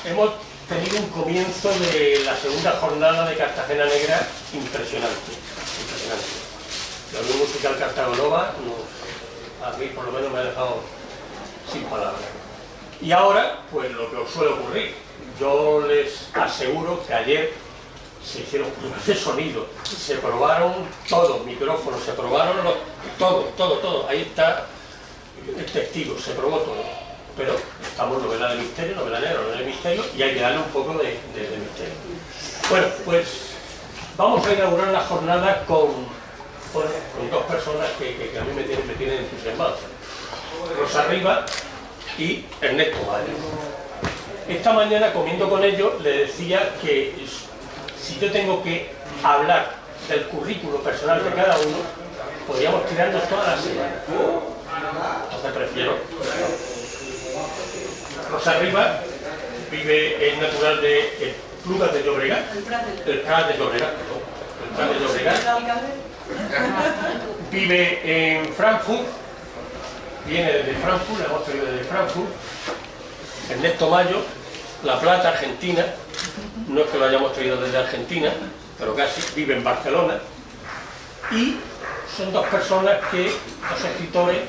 hemos tenido un comienzo de la segunda jornada de Cartagena Negra impresionante. La Unión Musical Cartagonova a mí por lo menos me ha dejado sin palabras. Y ahora, pues lo que os suele ocurrir, yo les aseguro que ayer se hicieron pruebas de sonido, se probaron todos, micrófonos, se probaron todo, ahí está el testigo, se probó todo. Pero estamos novela de misterio, novela negra, novela de misterio, y hay que darle un poco de misterio. Bueno, pues vamos a inaugurar la jornada con dos personas que a mí me tienen entusiasmado. Rosa Rivas y Ernesto Mayo. Esta mañana, comiendo con ellos, le decía que si yo tengo que hablar del currículo personal de cada uno, podríamos tirarnos toda la semana. Entonces prefiero... Rosa Rivas es natural de Plugas de Llobregat, el Prat de Llobregat, vive en Frankfurt, viene desde Frankfurt, le hemos traído desde Frankfurt. Ernesto Mayo, La Plata, Argentina, no es que lo hayamos traído desde Argentina, pero casi, vive en Barcelona, y son dos personas dos escritores.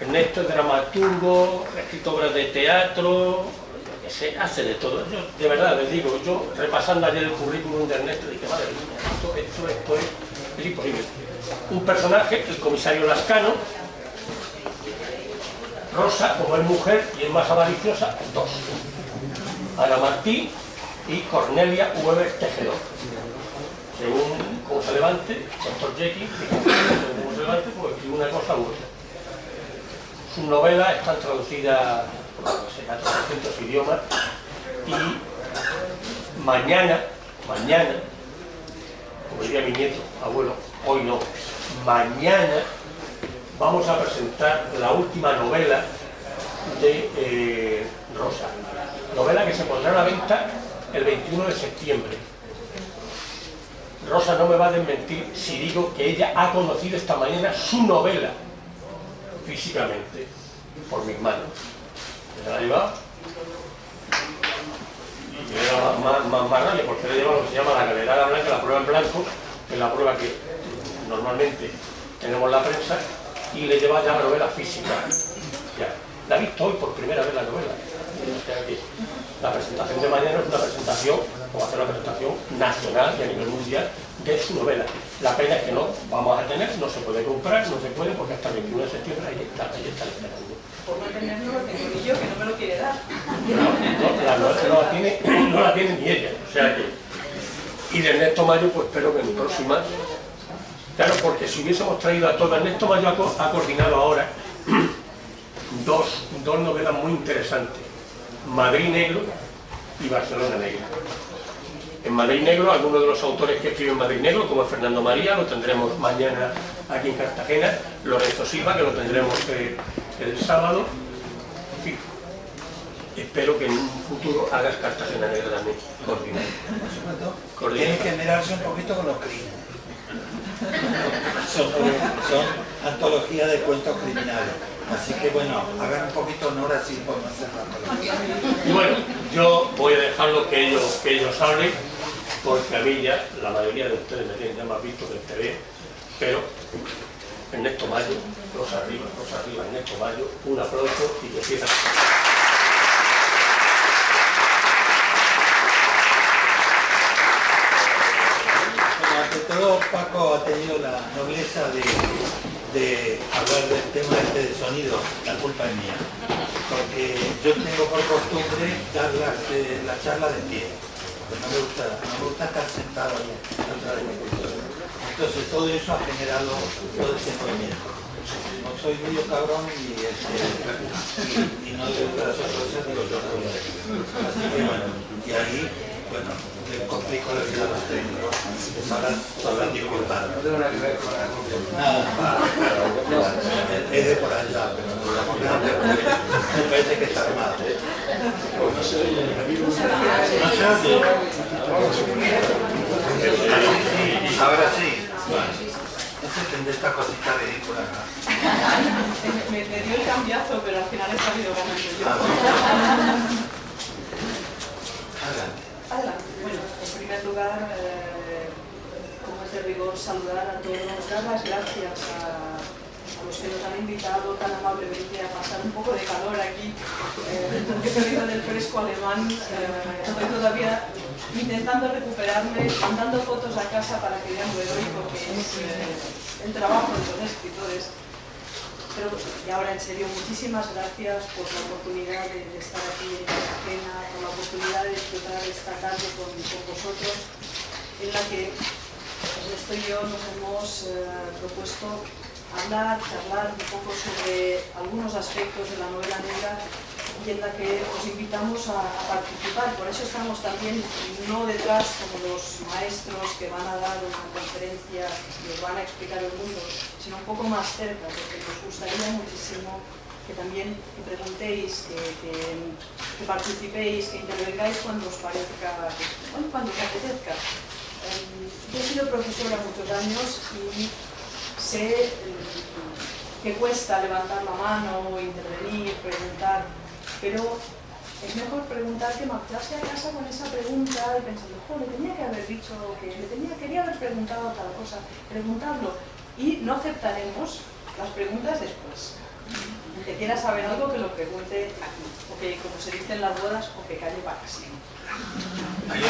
Ernesto es dramaturgo, ha escrito obras de teatro, que se hace de todo. Yo, de verdad, les digo, yo repasando ayer el currículum de Ernesto, dije, madre mía, esto es imposible. Un personaje, el comisario Lascano. Rosa, como es mujer y es más avariciosa, dos. Ana Martí y Cornelia Weber Tejedor. Según cómo se levante, Dr. Jekyll, según cómo se levante, pues escribe una cosa u otra. Sus novelas están traducidas a 400 idiomas y mañana, como diría mi nieto, abuelo, hoy no, mañana vamos a presentar la última novela de Rosa. Novela que se pondrá a la venta el 21 de septiembre. Rosa no me va a desmentir si digo que ella ha conocido esta mañana su novela físicamente, por mis manos. ¿Se la ha llevado? Y me da más rabia porque le he llevado lo que se llama la galerada blanca, la prueba en blanco, que es la prueba que normalmente tenemos en la prensa, y le lleva ya la novela física. Ya. La he visto hoy por primera vez la novela. O sea que la presentación de mañana es una presentación, o va a ser una presentación nacional y a nivel mundial de su novela. La pena es que no vamos a tener, no se puede comprar, no se puede, porque hasta el 21 de septiembre ahí está esperando. Por no tenerlo lo tengo ni yo, que no me lo quiere dar. No la tiene ni ella. O sea que... Y de Ernesto Mayo, pues espero que en próximas... Claro, porque si hubiésemos traído a todos, Ernesto Mayo ha coordinado ahora dos novelas muy interesantes. Madrid Negro y Barcelona Negra. En Madrid Negro, algunos de los autores que escriben Madrid Negro, como Fernando María, lo tendremos mañana aquí en Cartagena, Lorenzo Silva, que lo tendremos el sábado. En fin, espero que en un futuro hagas Cartagena Negra también, coordinado. Tienes que mirarse un poquito con los crímenes. Son antologías de cuentos criminales. Así que bueno, hagan un poquito honor así por no hacer la antología. Y bueno, yo voy a dejarlo que ellos hablen, porque a mí ya la mayoría de ustedes me tienen ya más visto que el TV, pero Ernesto Mayo, Rosa Rivas, Ernesto Mayo, un aplauso y que empieza. Ante todo, Paco ha tenido la nobleza de hablar del tema de sonido, la culpa es mía. Porque yo tengo por costumbre dar la charla de pie. No me gusta estar sentado ahí atrás de mi escritorio. Entonces todo eso ha generado todo ese movimiento. No soy medio cabrón y no digo las otras cosas, digo yo. Así que bueno, y ahí, bueno, le complico la vida a los técnicos. Sabrán disculpar. No tengo nada que ver con la nada, es de por allá, pero no digamos nada. Me parece que está armado. No se oye. No se oye. Ahora sí. No se entiende esta cosita ridícula. Me dio el cambiazo, pero al final he sabido ganando yo. pues saludar a todos, dar las gracias a los que nos han invitado tan amablemente a pasar un poco de calor aquí. Porque he perdido en el fresco alemán, estoy todavía intentando recuperarme, mandando fotos a casa para que vean lo de hoy, porque es el trabajo de los escritores. Pero, y ahora en serio, muchísimas gracias por la oportunidad de estar aquí en Cartagena, por la oportunidad de disfrutar esta tarde con vosotros, en la que Ernesto y yo nos hemos propuesto hablar, charlar un poco sobre algunos aspectos de la novela negra y en la que os invitamos a participar. Por eso estamos también no detrás como los maestros que van a dar una conferencia y os van a explicar el mundo, sino un poco más cerca, porque nos gustaría muchísimo que también preguntéis, que participéis, que intervengáis cuando os parezca, cuando os apetezca. Yo he sido profesora muchos años y sé que cuesta levantar la mano, intervenir, preguntar, pero es mejor preguntar que marcharse a casa con esa pregunta y pensando, jo, le tenía que haber dicho, que quería haber preguntado tal cosa, preguntarlo, y no aceptaremos las preguntas después. El que quiera saber algo, que lo pregunte aquí, o que, como se dice en las bodas, o que calle para siempre. Hay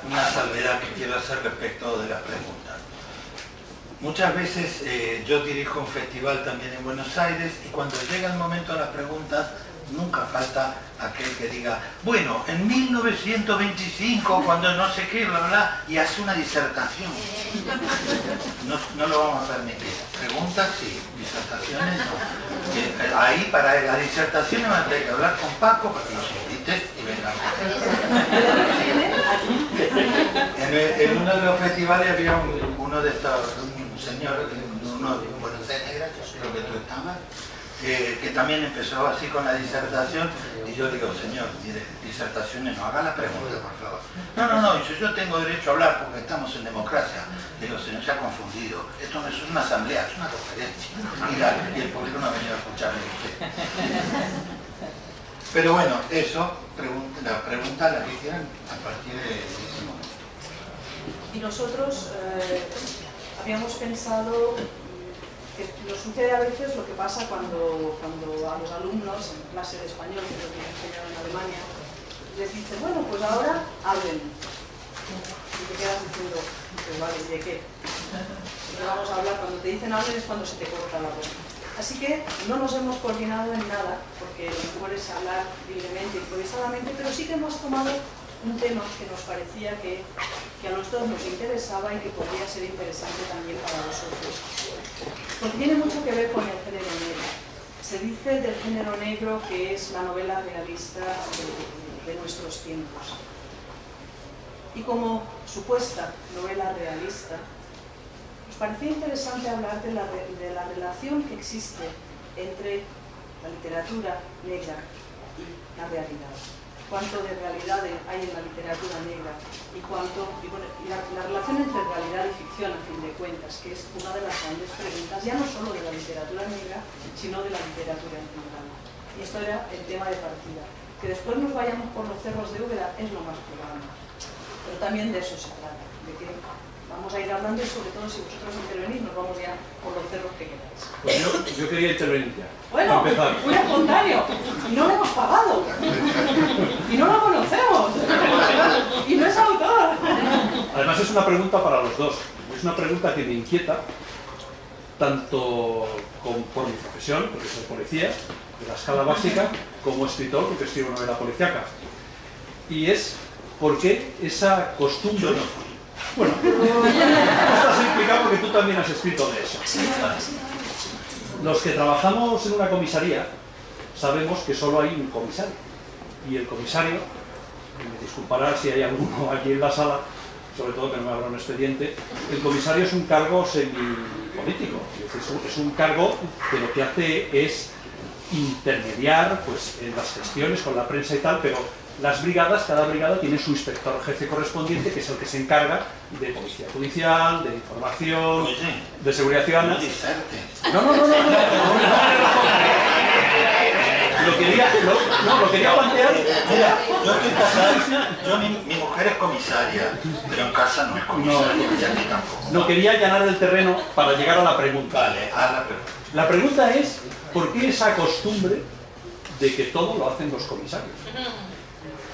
una salvedad que quiero hacer respecto de las preguntas. Muchas veces yo dirijo un festival también en Buenos Aires y cuando llega el momento de las preguntas nunca falta aquel que diga, bueno, en 1925, cuando no sé qué, bla, bla, y hace una disertación. No lo vamos a permitir. Preguntas sí, disertaciones no. Ahí para las disertaciones van a tener que hablar con Paco para que los invites y vengan. En uno de los festivales había uno de estos, un señor, uno de Buenos Aires, creo que tú estabas, que también empezó así con la disertación, y yo digo, señor, mire, disertaciones no, haga la pregunta, por favor. No, yo tengo derecho a hablar porque estamos en democracia. Digo, señor, se ha confundido, esto no es una asamblea, es una conferencia. Y el público no ha venido a escucharme usted. Pero bueno, eso, la pregunta la que hicieron a partir de ese momento. Y nosotros habíamos pensado que nos sucede a veces lo que pasa cuando a los alumnos en clase de español, que es lo que he enseñado en Alemania, les dice, bueno, pues ahora hablen. Y te quedas diciendo, pues vale, ¿de qué? No vamos a hablar, cuando te dicen hablen es cuando se te corta la voz. Así que no nos hemos coordinado en nada, porque lo mejor es hablar libremente, improvisadamente, pero sí que hemos tomado un tema que nos parecía que a los dos nos interesaba y que podría ser interesante también para vosotros. Porque tiene mucho que ver con el género negro. Se dice del género negro que es la novela realista de nuestros tiempos. Y como supuesta novela realista, nos parecía interesante hablar de la relación que existe entre la literatura negra y la realidad. Cuánto de realidad hay en la literatura negra y la relación entre realidad y ficción, a fin de cuentas, que es una de las grandes preguntas, ya no solo de la literatura negra, sino de la literatura en general. Y esto era el tema de partida. Que después nos vayamos por los cerros de Úbeda es lo más probable. Pero también de eso se trata, de que vamos a ir hablando y sobre todo si vosotros intervenís nos vamos ya por los cerros que queráis. Pues yo quería intervenir ya. Bueno, muy espontáneo. Y no lo hemos pagado. Y no lo conocemos. Y no es autor. Además es una pregunta para los dos. Es una pregunta que me inquieta, tanto por mi profesión, porque soy policía, de la escala básica, como escritor, porque escribo novela policíaca. Y es por qué esa costumbre... Bueno, tú estás implicado porque tú también has escrito de eso. Los que trabajamos en una comisaría sabemos que solo hay un comisario. Y el comisario, me disculpará si hay alguno aquí en la sala, sobre todo que no me abra un expediente, el comisario es un cargo semipolítico. Es un cargo que lo que hace es intermediar pues, en las gestiones con la prensa y tal, pero las brigadas, cada brigada tiene su inspector jefe correspondiente, que es el que se encarga de policía judicial, de información, de seguridad ciudadana. No. lo quería plantear. Mira, yo estoy casado, mi mujer es comisaria, pero en casa no es comisaria, y aquí tampoco. No, quería allanar el terreno para llegar a la pregunta. Vale, a la pregunta. La pregunta es, ¿por qué esa costumbre de que todo lo hacen los comisarios?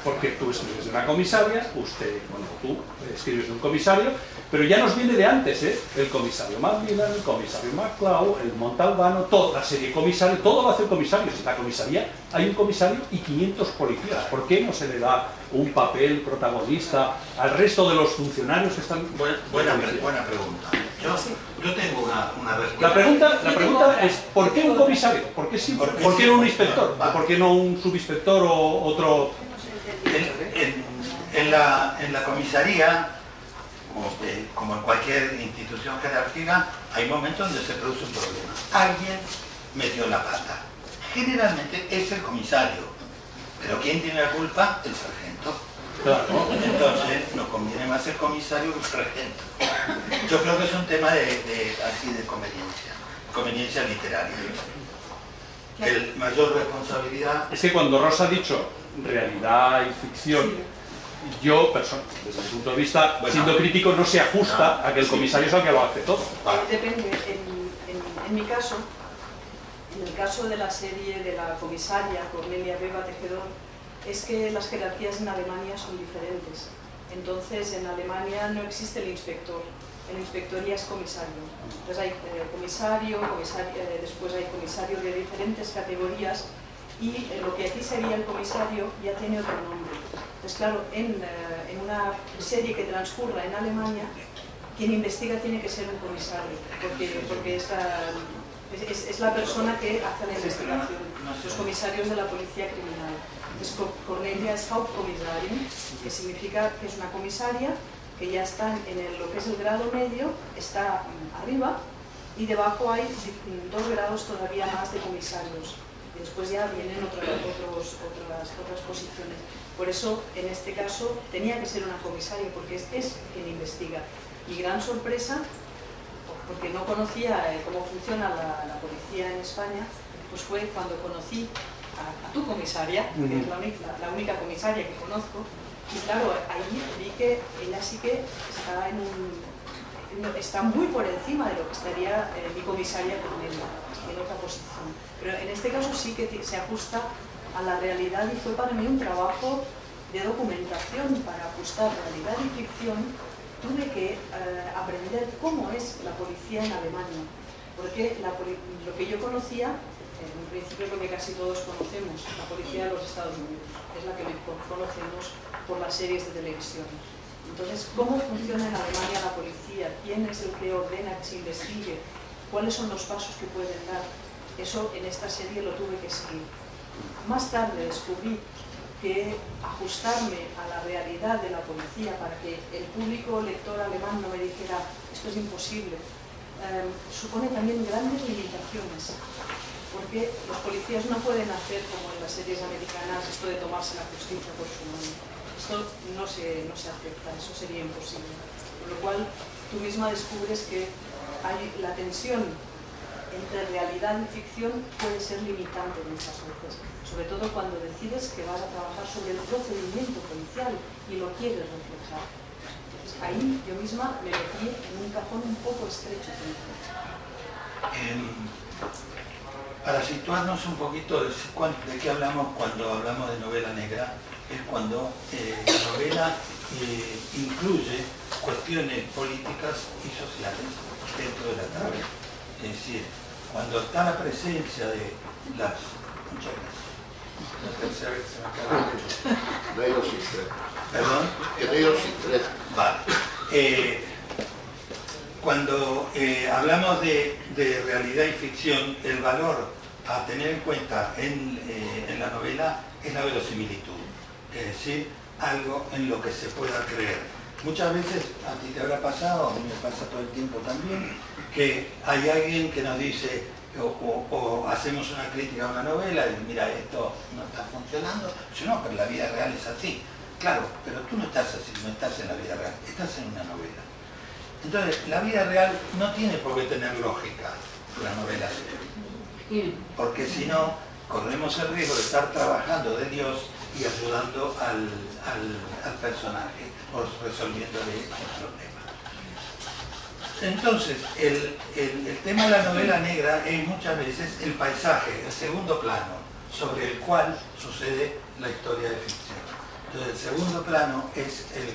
Porque tú escribes de una comisaria, usted, bueno, tú escribes de un comisario, pero ya nos viene de antes, ¿eh? El comisario Macmillan, el comisario McCloud, el Montalbano, toda la serie comisario, todo lo hace el comisario. En la comisaría hay un comisario y 500 policías. ¿Por qué no se le da un papel protagonista al resto de los funcionarios que están...? Buena pregunta. Yo tengo una respuesta. La pregunta es, ¿por qué un comisario? ¿Por qué no un inspector? Vale. ¿Por qué no un subinspector o otro...? En la comisaría, como en cualquier institución jerárquica, hay momentos donde se produce un problema. Alguien metió la pata. Generalmente es el comisario. Pero ¿quién tiene la culpa? El sargento. Claro. Entonces nos conviene más el comisario que el sargento. Yo creo que es un tema de conveniencia literaria. El mayor responsabilidad... Es que cuando Rosa ha dicho realidad y ficción, yo, desde mi punto de vista, siendo crítico, no se ajusta a que el comisario es el que lo hace todo. Depende. En mi caso, en el caso de la serie de la comisaria Cornelia Beba Tejedor, es que las jerarquías en Alemania son diferentes. Entonces, en Alemania no existe el inspector ya es comisario. Entonces hay comisario, después hay comisario de diferentes categorías y lo que aquí sería el comisario ya tiene otro nombre. Entonces, claro, en una serie que transcurra en Alemania, quien investiga tiene que ser un comisario, porque es la persona que hace la investigación, los comisarios de la policía criminal. Entonces, Cornelia es Hauptkommissarin, que significa que es una comisaria que ya está en lo que es el grado medio, está arriba, y debajo hay 2 grados todavía más de comisarios. Y después ya vienen otras posiciones. Por eso, en este caso, tenía que ser una comisaria, porque es quien investiga. Mi gran sorpresa, porque no conocía cómo funciona la policía en España, pues fue cuando conocí a tu comisaria, que es la única comisaria que conozco. Y claro, ahí vi que ella sí que está muy por encima de lo que estaría mi comisaria Cornelia, en otra posición. Pero en este caso sí que se ajusta a la realidad y fue para mí un trabajo de documentación para ajustar realidad y ficción. Tuve que aprender cómo es la policía en Alemania, porque lo que yo conocía, en un principio es lo que casi todos conocemos, la policía de los Estados Unidos, es la que conocemos por las series de televisión. Entonces, ¿cómo funciona en Alemania la policía? ¿Quién es el que ordena que se investigue? ¿Cuáles son los pasos que pueden dar? Eso en esta serie lo tuve que seguir. Más tarde descubrí que ajustarme a la realidad de la policía para que el público lector alemán no me dijera esto es imposible, supone también grandes limitaciones. Porque los policías no pueden hacer como en las series americanas esto de tomarse la justicia por su mano. Esto no se acepta, eso sería imposible. Por lo cual, tú misma descubres que la tensión entre realidad y ficción puede ser limitante muchas veces. Sobre todo cuando decides que vas a trabajar sobre el procedimiento policial y lo quieres reflejar. Entonces, ahí yo misma me metí en un cajón un poco estrecho. Para situarnos un poquito de qué hablamos cuando hablamos de novela negra, es cuando la novela incluye cuestiones políticas y sociales dentro de la trama. Es decir, cuando está la presencia de las... Muchas gracias. La tercera vez se me acaba de... ¿Perdón? Vale. Cuando hablamos de realidad y ficción, el valor a tener en cuenta en la novela es la verosimilitud, es decir, algo en lo que se pueda creer. Muchas veces, a ti te habrá pasado, a mí me pasa todo el tiempo también, que hay alguien que nos dice, o hacemos una crítica a una novela y mira, esto no está funcionando, si no, pero la vida real es así. Claro, pero tú no estás así, no estás en la vida real, estás en una novela. Entonces, la vida real no tiene por qué tener lógica, una novela. Porque si no, corremos el riesgo de estar trabajando de Dios y ayudando al personaje o resolviéndole el problema. Entonces, el tema de la novela negra es muchas veces el paisaje, el segundo plano, sobre el cual sucede la historia de ficción. Entonces, el segundo plano es el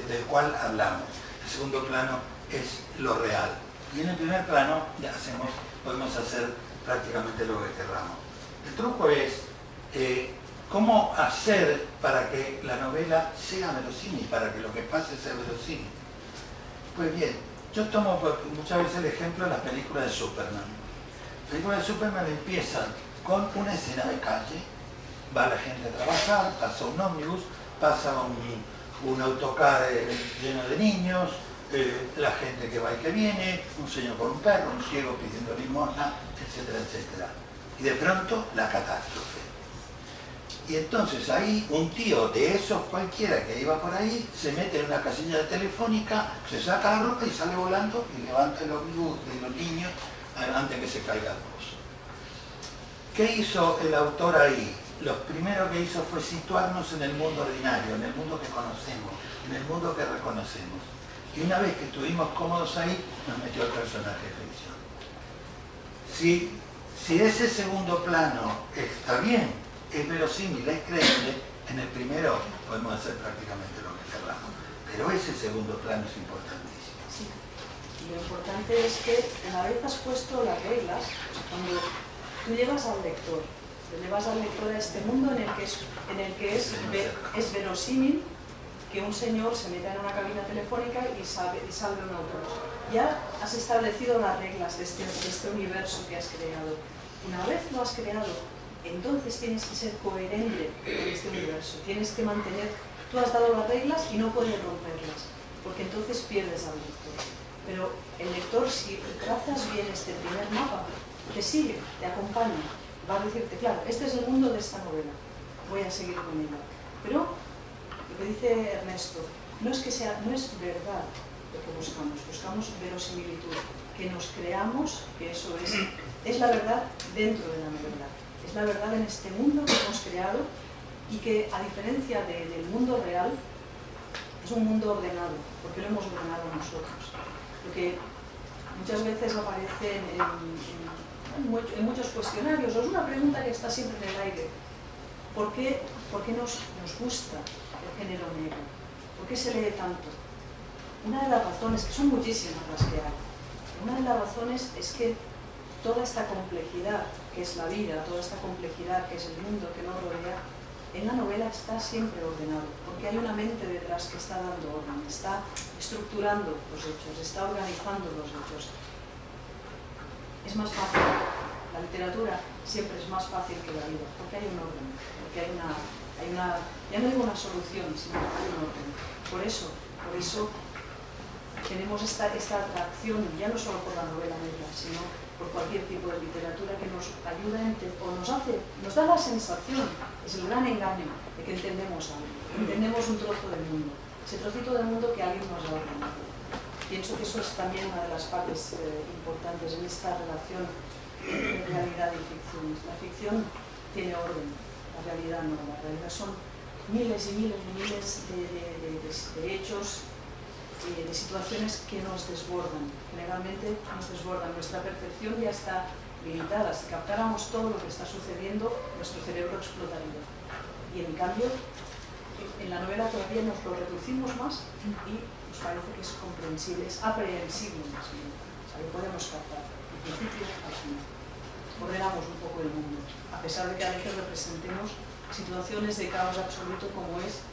del cual hablamos. El segundo plano es lo real. Y en el primer plano ya podemos hacer prácticamente lo que queramos. El truco es cómo hacer para que la novela sea verosímil, para que lo que pase sea verosímil. Pues bien, yo tomo muchas veces el ejemplo de las películas de Superman. Las películas de Superman empiezan con una escena de calle, va la gente a trabajar, pasa un ómnibus, pasa un autocar lleno de niños, la gente que va y que viene, un señor con un perro, un ciego pidiendo limosna, etcétera, etcétera. Y de pronto la catástrofe. Y entonces ahí un tío de esos cualquiera que iba por ahí se mete en una casilla telefónica, se saca la ropa y sale volando y levanta el ómnibus de los niños antes que se caiga el pozo. ¿Qué hizo el autor ahí? Lo primero que hizo fue situarnos en el mundo ordinario, en el mundo que conocemos, en el mundo que reconocemos. Y una vez que estuvimos cómodos ahí, nos metió el personaje de ficción. Si ese segundo plano está bien, es verosímil, es creíble, en el primero podemos hacer prácticamente lo que queramos. Pero ese segundo plano es importantísimo. Sí. Y lo importante es que una vez has puesto las reglas, cuando tú llevas al lector a este mundo en el que es verosímil que un señor se meta en una cabina telefónica y salve un autobús. Ya has establecido las reglas de este universo que has creado. Una vez lo has creado, entonces tienes que ser coherente con este universo. Tienes que mantener, tú has dado las reglas y no puedes romperlas, porque entonces pierdes al lector. Pero el lector, si trazas bien este primer mapa, te sigue, te acompaña, va a decirte, claro, este es el mundo de esta novela, voy a seguir con ella. Pero lo que dice Ernesto, no es verdad lo que buscamos verosimilitud, que nos creamos que eso es la verdad dentro de la novela, es la verdad en este mundo que hemos creado y que a diferencia del mundo real es un mundo ordenado, porque lo hemos ordenado nosotros. Lo que muchas veces aparece en muchos cuestionarios, o es una pregunta que está siempre en el aire. ¿Por qué nos gusta el género negro? ¿Por qué se lee tanto? Una de las razones, que son muchísimas las que hay, una de las razones es que toda esta complejidad que es la vida, toda esta complejidad que es el mundo que nos rodea, en la novela está siempre ordenado, porque hay una mente detrás que está dando orden, está estructurando los hechos, está organizando los hechos. Es más fácil, la literatura siempre es más fácil que la vida, porque hay un orden, porque hay una ya no digo una solución, sino que hay un orden. Por eso tenemos esta atracción, ya no solo por la novela negra, sino por cualquier tipo de literatura que nos ayuda o nos da la sensación, es el gran engaño de que entendemos algo, entendemos un trozo del mundo, ese trocito del mundo que alguien nos ha ordenado. Pienso que eso es también una de las partes importantes en esta relación entre realidad y ficción. La ficción tiene orden, la realidad no, la realidad son miles y miles y miles de hechos, de situaciones que nos desbordan, generalmente nos desbordan. Nuestra percepción ya está limitada. Si captáramos todo lo que está sucediendo, nuestro cerebro explotaría. Y en cambio, en la novela todavía nos lo reducimos más y nos parece que es comprensible, es aprehensible más bien. O sea, lo podemos captar, del principio al final. Ordenamos un poco el mundo, a pesar de que a veces representemos situaciones de caos absoluto como es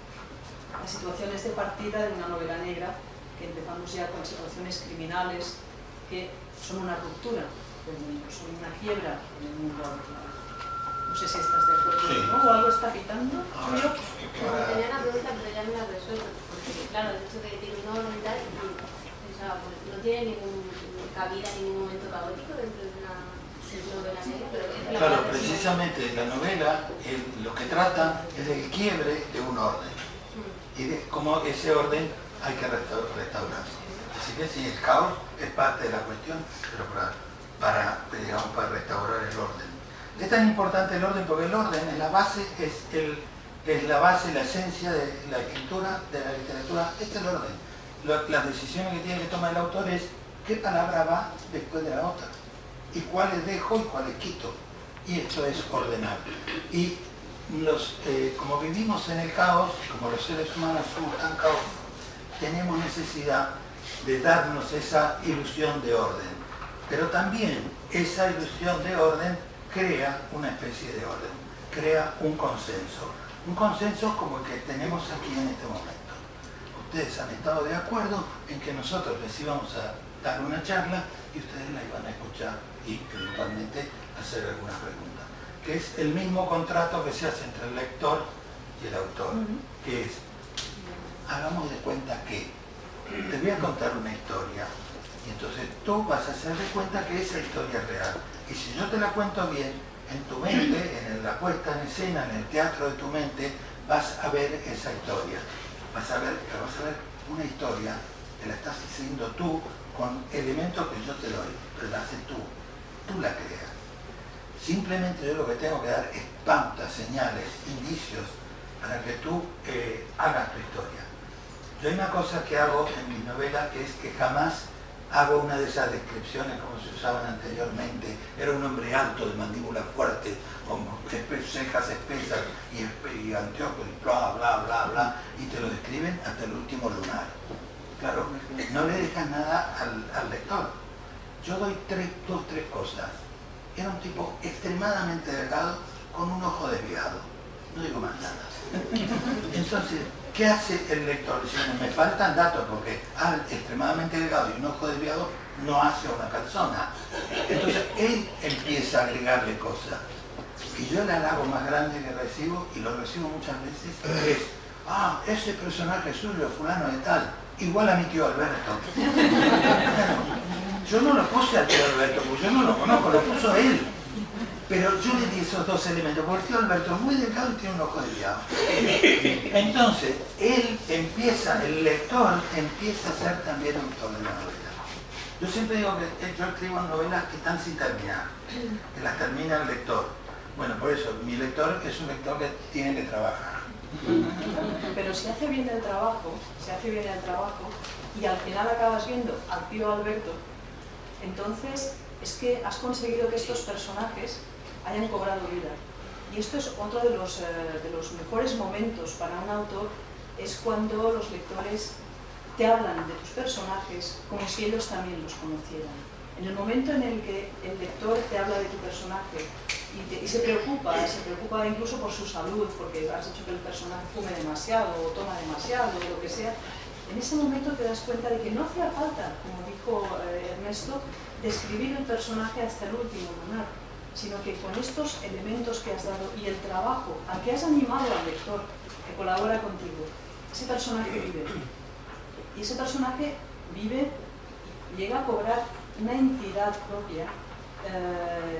las situaciones de partida de una novela negra, que empezamos ya con situaciones criminales que son una ruptura del mundo, son una quiebra en el mundo habitual. No sé si estás de acuerdo, sí. ¿No? ¿O algo está pitando? Yo tenía una pregunta, pero ya me la resuelto, porque claro, el hecho de que tiene una voluntad no tiene ningún cabida, ningún momento caótico dentro de una novela negra. Pero claro, precisamente la novela lo que trata es del quiebre de un orden y de cómo ese orden hay que restaurarse. Así que sí, el caos es parte de la cuestión, pero para restaurar el orden. Es tan importante el orden porque el orden es la base, la esencia de la escritura, de la literatura. Este es el orden. Las decisiones que tiene que tomar el autor es qué palabra va después de la otra y cuáles dejo y cuáles quito. Y esto es ordenar. Y como vivimos en el caos, como los seres humanos somos tan caóticos, tenemos necesidad de darnos esa ilusión de orden. Pero también esa ilusión de orden crea una especie de orden, crea un consenso como el que tenemos aquí en este momento. Ustedes han estado de acuerdo en que nosotros les íbamos a dar una charla y ustedes la iban a escuchar y eventualmente hacer alguna pregunta, que es el mismo contrato que se hace entre el lector y el autor, que es, hagamos de cuenta que te voy a contar una historia y entonces tú vas a hacer de cuenta que esa historia es real. Y si yo te la cuento bien, en tu mente, en la puesta en escena, en el teatro de tu mente, vas a ver esa historia. Vas a ver una historia que la estás haciendo tú con elementos que yo te doy, pero la haces tú la creas. Simplemente yo lo que tengo que dar es pautas, señales, indicios para que tú hagas tu historia. Yo hay una cosa que hago en mi novela que es que jamás hago una de esas descripciones como se usaban anteriormente. Era un hombre alto, de mandíbula fuerte, con cejas espesas y anteojos y bla, bla, bla, bla, y te lo describen hasta el último lunar. Claro, no le dejas nada al lector. Yo doy dos, tres cosas. Era un tipo extremadamente delgado con un ojo desviado. No digo más nada. Entonces, ¿qué hace el lector? Si me faltan datos porque extremadamente delgado y un ojo desviado no hace una persona. Entonces él empieza a agregarle cosas. Y yo el halago más grande que recibo, y lo recibo muchas veces, es ese personaje suyo, fulano de tal, igual a mi tío Alberto. Yo no lo puse al tío Alberto, porque yo no lo conozco, lo puso él. Pero yo le di esos dos elementos, porque el tío Alberto es muy delgado y tiene un ojo desviado. Entonces, el lector empieza a ser también autor de la novela. Yo siempre digo que yo escribo novelas que están sin terminar, que las termina el lector. Bueno, por eso, mi lector es un lector que tiene que trabajar. Pero si hace bien el trabajo, y al final acabas viendo al tío Alberto, entonces es que has conseguido que estos personajes hayan cobrado vida. Y esto es otro de los mejores momentos para un autor, es cuando los lectores te hablan de tus personajes como si ellos también los conocieran. En el momento en el que el lector te habla de tu personaje y se preocupa incluso por su salud, porque has dicho que el personaje fume demasiado o toma demasiado o lo que sea, en ese momento te das cuenta de que no hacía falta, como dijo Ernesto, describir el personaje hasta el último lunar, sino que con estos elementos que has dado y el trabajo al que has animado al lector que colabora contigo, ese personaje vive. Y ese personaje vive y llega a cobrar una entidad propia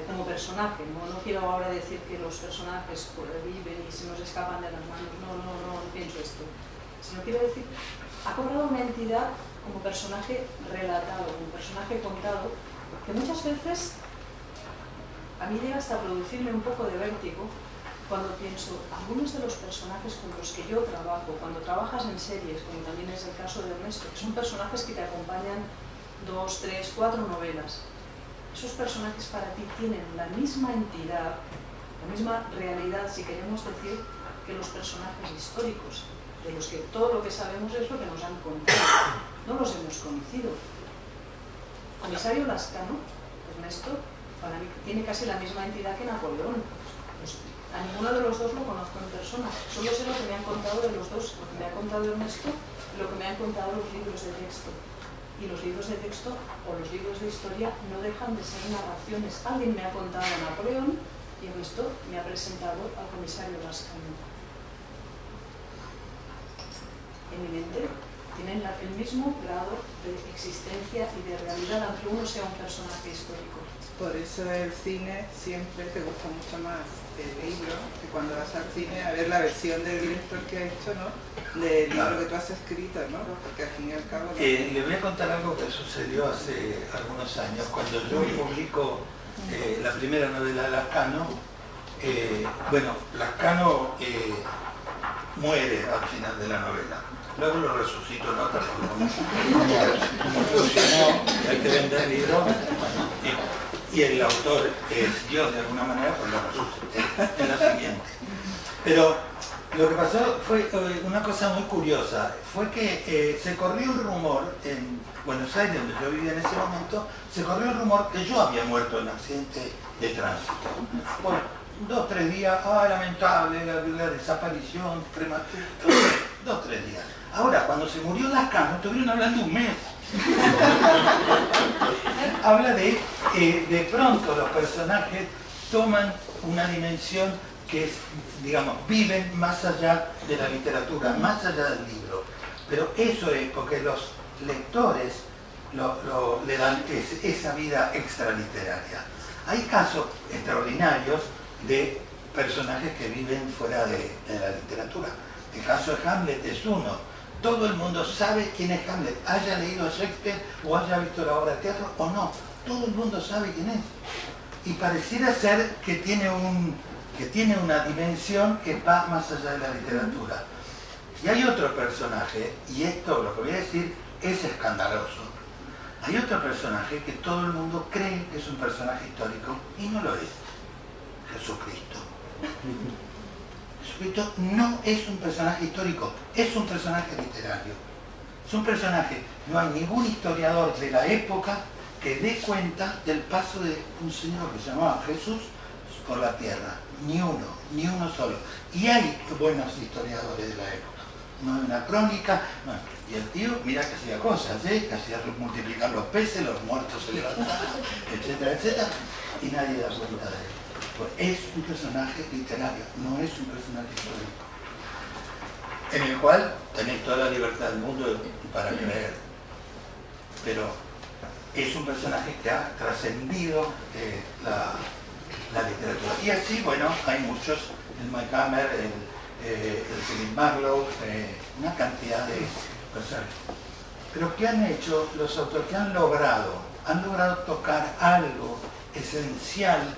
como personaje. No quiero ahora decir que los personajes viven y se nos escapan de las manos, no pienso esto. Sino quiero decir, ha cobrado una entidad como personaje relatado, como personaje contado, que muchas veces a mí llega hasta producirme un poco de vértigo cuando pienso, algunos de los personajes con los que yo trabajo, cuando trabajas en series, como también es el caso de Ernesto, que son personajes que te acompañan 2, 3, 4 novelas, esos personajes para ti tienen la misma entidad, la misma realidad, si queremos decir, que los personajes históricos, de los que todo lo que sabemos es lo que nos han contado, no los hemos conocido. Comisario Lascano, Ernesto, para mí tiene casi la misma entidad que Napoleón. Pues a ninguno de los dos lo conozco en persona, solo sé lo que me han contado de los dos, lo que me ha contado Ernesto y lo que me han contado los libros de texto. Y los libros de texto o los libros de historia no dejan de ser narraciones. Alguien me ha contado a Napoleón y Ernesto me ha presentado al comisario Lascano. En mi mente tienen el mismo grado de existencia y de realidad, aunque uno sea un personaje histórico. Por eso el cine siempre te gusta mucho más el libro que cuando vas al cine a ver la versión del director que ha hecho, ¿no? Del libro que tú has escrito, ¿no? Porque al fin y al cabo... Le voy a contar algo que sucedió hace algunos años. Cuando yo publico la primera novela de Lazcano. Bueno, Lazcano muere al final de la novela. Luego lo resucitó en otra forma. Como funcionó, hay que vender el libro. Y el autor es Dios de alguna manera, pues lo resucité en la siguiente. Pero lo que pasó fue una cosa muy curiosa. Fue que se corrió el rumor en Buenos Aires, donde yo vivía en ese momento, se corrió el rumor que yo había muerto en accidente de tránsito. Bueno, 2 o 3 días, lamentable, la desaparición prematura, 2 o 3 días. Ahora, cuando se murió Lazcano, estuvieron hablando un mes. Habla de pronto los personajes toman una dimensión que es, digamos, viven más allá de la literatura, más allá del libro. Pero eso es porque los lectores le dan esa vida extraliteraria. Hay casos extraordinarios de personajes que viven fuera de la literatura. El caso de Hamlet es uno. Todo el mundo sabe quién es Hamlet, haya leído a Shakespeare o haya visto la obra de teatro o no. Todo el mundo sabe quién es. Y pareciera ser que tiene una dimensión que va más allá de la literatura. Y hay otro personaje, y esto lo que voy a decir es escandaloso. Hay otro personaje que todo el mundo cree que es un personaje histórico y no lo es. Jesucristo. Jesucristo no es un personaje histórico, es un personaje literario. Es un personaje, no hay ningún historiador de la época que dé cuenta del paso de un señor que se llamaba Jesús por la tierra. Ni uno solo. Y hay buenos historiadores de la época. No hay una crónica, no. Y el tío, mira que hacía cosas, que hacía multiplicar los peces, los muertos se levantaban, etcétera, etcétera, y nadie da cuenta de él. Pues es un personaje literario, no es un personaje histórico, en el cual tenéis toda la libertad del mundo para creer, pero es un personaje que ha trascendido la literatura. Y así, bueno, hay muchos, el Mike Hammer, el Philip Marlowe, una cantidad de personajes. Pero ¿qué han hecho los autores? ¿Qué han logrado? Han logrado tocar algo esencial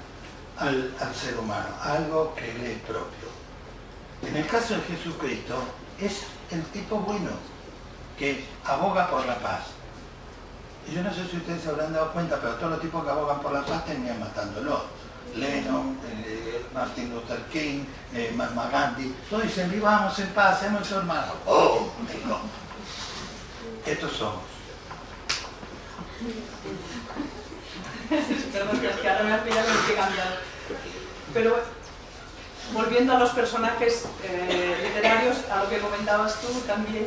al ser humano, algo que le es propio. En el caso de Jesucristo, es el tipo bueno, que aboga por la paz. Y yo no sé si ustedes se habrán dado cuenta, pero todos los tipos que abogan por la paz terminan matándolo. Lennon, Martin Luther King, Mahatma Gandhi, todos dicen, vivamos en paz, seamos hermanos. ¡Oh, no! Estos somos. Perdón, es que ahora me has pillado el que cambiar. Pero volviendo a los personajes literarios, a lo que comentabas tú también,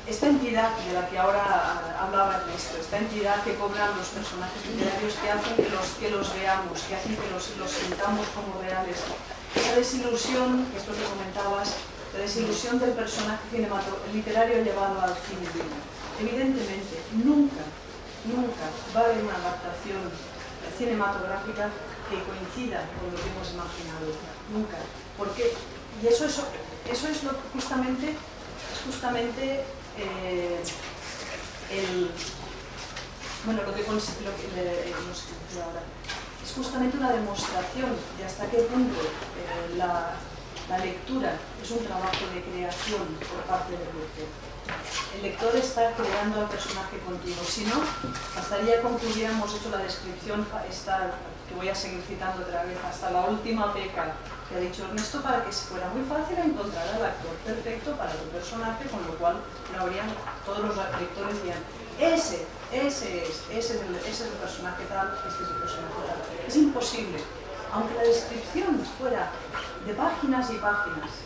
esta entidad de la que ahora hablaba Ernesto, esta entidad que cobran los personajes literarios, que hacen que los veamos, que hacen que los sintamos como reales. Esa desilusión, que esto que comentabas, la desilusión del personaje literario llevado al cine. Evidentemente, nunca va a haber una adaptación cinematográfica que coincida con lo que hemos imaginado. Nunca. Porque, y eso es justamente es justamente una demostración de hasta qué punto la lectura es un trabajo de creación por parte del lector. El lector está creando al personaje contigo, si no, bastaría con que hubiéramos hecho la descripción que voy a seguir citando otra vez, hasta la última peca que ha dicho Ernesto, para que fuera muy fácil encontrar al actor perfecto para tu personaje, con lo cual todos los lectores dirían, ese es el personaje tal, este es el personaje tal. Es imposible, aunque la descripción fuera de páginas y páginas,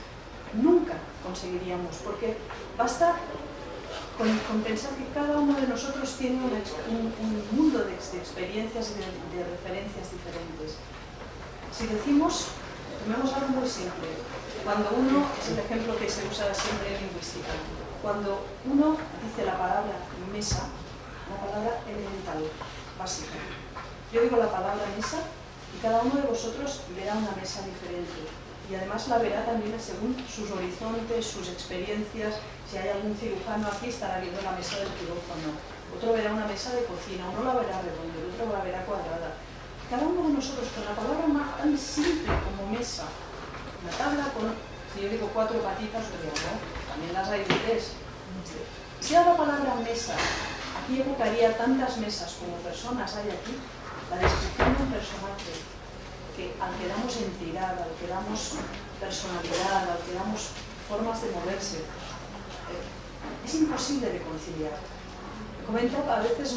nunca conseguiríamos, porque basta con pensar que cada uno de nosotros tiene un mundo de experiencias y de referencias diferentes. Si decimos, tomemos algo muy simple, cuando uno, es el ejemplo que se usa siempre en lingüística, cuando uno dice la palabra mesa, una palabra elemental, básica. Yo digo la palabra mesa y cada uno de vosotros verá una mesa diferente. Y además la verá también según sus horizontes, sus experiencias. Si hay algún cirujano aquí, estará viendo la mesa del quirófano. Otro verá una mesa de cocina, uno la verá redonda, el otro la verá cuadrada. cada uno de nosotros con la palabra más tan simple como mesa, una tabla con, si yo digo 4 patitas, yo digo, no, también las hay de 3. Si a la palabra mesa, aquí evocaría tantas mesas como personas hay aquí, la descripción de un personaje que al que damos entidad, al que damos personalidad, al que damos formas de moverse, es imposible de conciliar. Me comentaba, a veces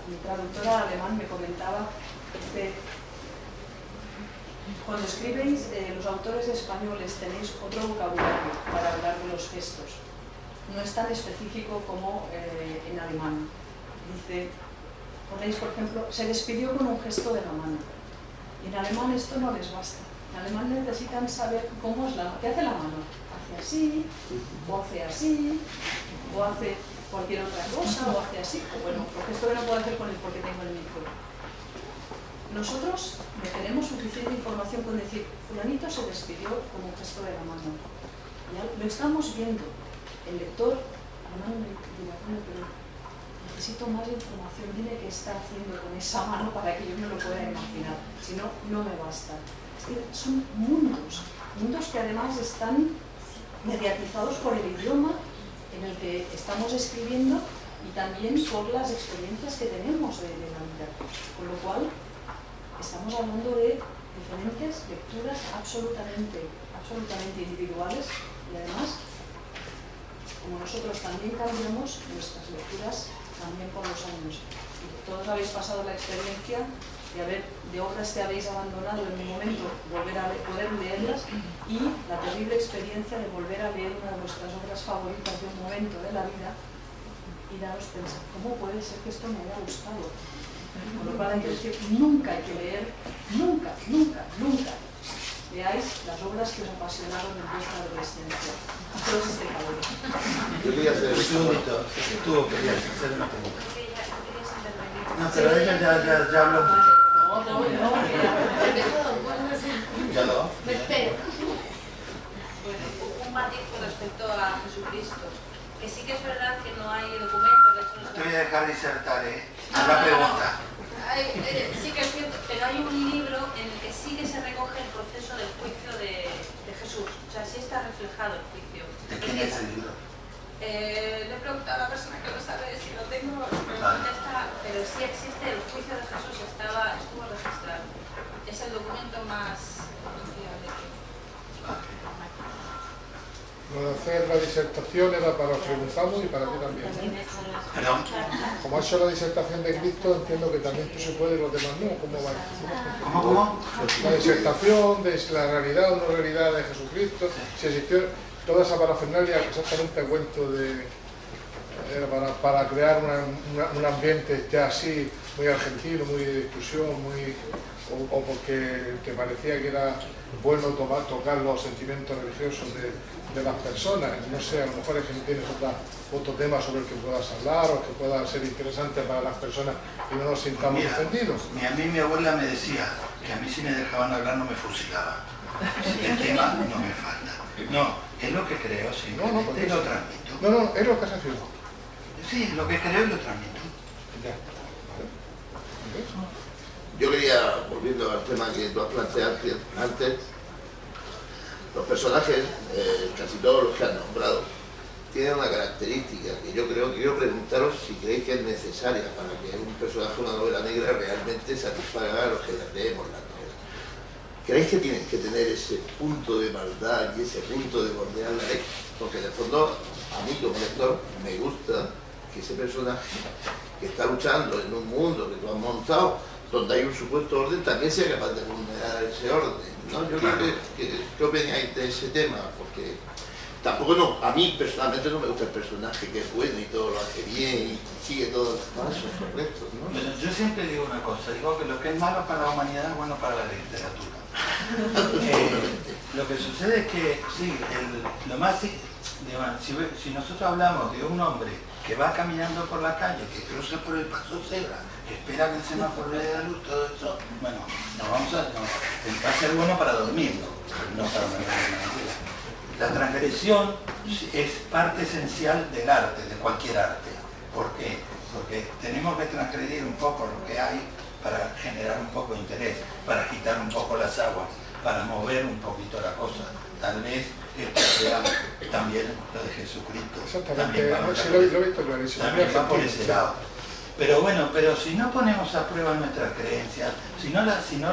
mi traductora alemán me comentaba, cuando escribéis, los autores españoles tenéis otro vocabulario para hablar de los gestos. No es tan específico como en alemán. Dice, ponéis, por ejemplo, se despidió con un gesto de la mano. Y en alemán esto no les basta. En alemán necesitan saber cómo es qué hace la mano. Hace así, o hace así, o hace cualquier otra cosa, o hace así. O bueno, porque esto que no puedo hacer con el porque tengo el micro. Nosotros tenemos suficiente información con decir, fulanito se despidió con un gesto de la mano. Ya lo estamos viendo. El lector, alemán me dirá, bueno, pero necesito más información, dime qué está haciendo con esa mano para que yo me lo pueda imaginar, si no, no me basta. Es que son mundos que además están mediatizados por el idioma en el que estamos escribiendo y también por las experiencias que tenemos de la vida, con lo cual estamos hablando de diferentes lecturas absolutamente individuales y además, como nosotros también cambiamos, nuestras lecturas también por los años. Y todos habéis pasado la experiencia de obras que habéis abandonado en un momento, poder leerlas, y la terrible experiencia de volver a leer una de vuestras obras favoritas de un momento de la vida y daros pensar, ¿cómo puede ser que esto me haya gustado? Con lo cual hay que decir, nunca hay que leer, nunca leáis las obras que os apasionaron en vuestra adolescencia. A todos este calor. Yo quería hacer un segundito, tú querías hacer una pregunta. No, pero ella ya habló mucho. No, ¿Ya lo? Me espero. Un matiz con respecto a Jesucristo, que sí que es verdad que no hay documentos, de hecho No te voy a dejar disertar, Haz la pregunta. Sí que es cierto, pero hay un libro en el que sí que se recoge el proceso del juicio de Jesús. O sea, sí está reflejado el juicio. ¿De quién es el libro? Le he preguntado a la persona que lo sabe si lo tengo, pero sí existe el juicio de Jesús, estuvo registrado. Es el documento más confiable. Lo de hacer la disertación era para Fray Gonzalo y para ti también. ¿Perdón? Como has hecho la disertación de Cristo, entiendo que también tú se puede y los demás no. ¿Cómo va? ¿Cómo? La disertación de la realidad o no realidad de Jesucristo, si existió toda esa parafernalia, exactamente cuento de para crear un ambiente ya así muy argentino, muy de discusión, o porque te parecía que era bueno tocar los sentimientos religiosos de las personas. No sé, a lo mejor es que tienes otro tema sobre el que puedas hablar o que pueda ser interesante para las personas y no nos sintamos ofendidos. A mí mi abuela me decía que a mí si me dejaban hablar no me fusilaban. Así que el tema no me falta. No, es lo que creo, simplemente lo transmito. No, es lo que has afirmado. Sí, lo que creo y lo transmito. Ya. Yo quería, volviendo al tema que tú has planteado antes, los personajes, casi todos los que han nombrado, tienen una característica que yo quiero preguntaros si creéis que es necesaria para que un personaje, una novela negra, realmente satisfaga a los que leemos la novela. ¿Creéis que tienen que tener ese punto de maldad y ese punto de bordear la ley? Porque de fondo, a mí como lector, me gusta que ese personaje que está luchando en un mundo que tú has montado, donde hay un supuesto orden, también sea capaz de vulnerar ese orden, ¿no? Yo creo ¿qué opináis de ese tema? Porque tampoco a mí personalmente no me gusta el personaje que es bueno y todo lo hace bien y sigue todos los pasos correctos, ¿no? Bueno, yo siempre digo una cosa, digo que lo que es malo para la humanidad es bueno para la literatura. Lo que sucede es que, sí, si nosotros hablamos de un hombre que va caminando por la calle, que cruza por el paso cebra, que espera que el semáforo le dé la luz, todo esto, bueno, va a ser bueno para dormirlo, no para una vida. La transgresión es parte esencial del arte, de cualquier arte. ¿Por qué? Porque tenemos que transgredir un poco lo que hay para generar un poco de interés, para agitar un poco las aguas, para mover un poquito la cosa. Tal vez esto sea también lo de Jesucristo. Exactamente, También lo he visto clarísimo. también va por ese lado. Pero bueno, pero si no ponemos a prueba nuestras creencias, si no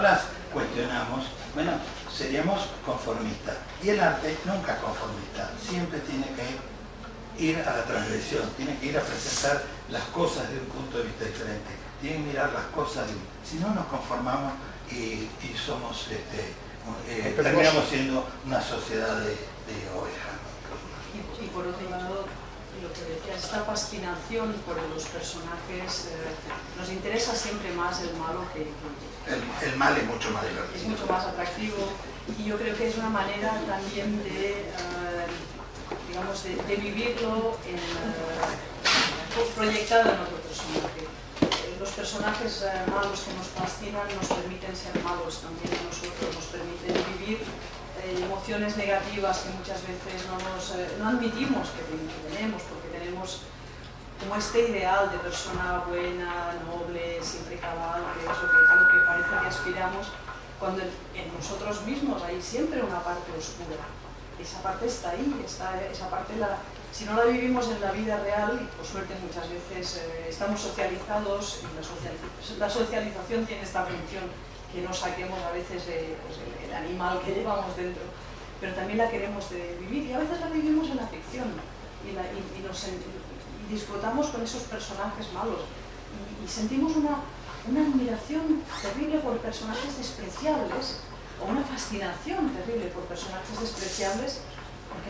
las cuestionamos, bueno, seríamos conformistas. Y el arte nunca es conformista, siempre tiene que ir a la transgresión, tiene que ir a presentar las cosas de un punto de vista diferente, tiene que mirar las cosas si no nos conformamos y somos, terminamos siendo una sociedad de ovejas. Y por otro lado, lo que decías, esta fascinación por los personajes, nos interesa siempre más el malo que el mal es mucho más divertido. es mucho más atractivo, y yo creo que es una manera también de, digamos, de vivirlo proyectado en otro personaje. Los personajes malos que nos fascinan nos permiten ser malos también a nosotros, nos permiten vivir emociones negativas que muchas veces no admitimos que tenemos, porque tenemos como este ideal de persona buena, noble, siempre cabal, que es a lo que parece que aspiramos, cuando en nosotros mismos hay siempre una parte oscura. Esa parte está ahí, esa parte si no la vivimos en la vida real, y por suerte muchas veces estamos socializados, y la socialización tiene esta función, que no saquemos a veces el animal que llevamos dentro, pero también la queremos vivir, y a veces la vivimos en la ficción, y disfrutamos con esos personajes malos, y sentimos una admiración terrible por personajes despreciables, o una fascinación terrible por personajes despreciables, porque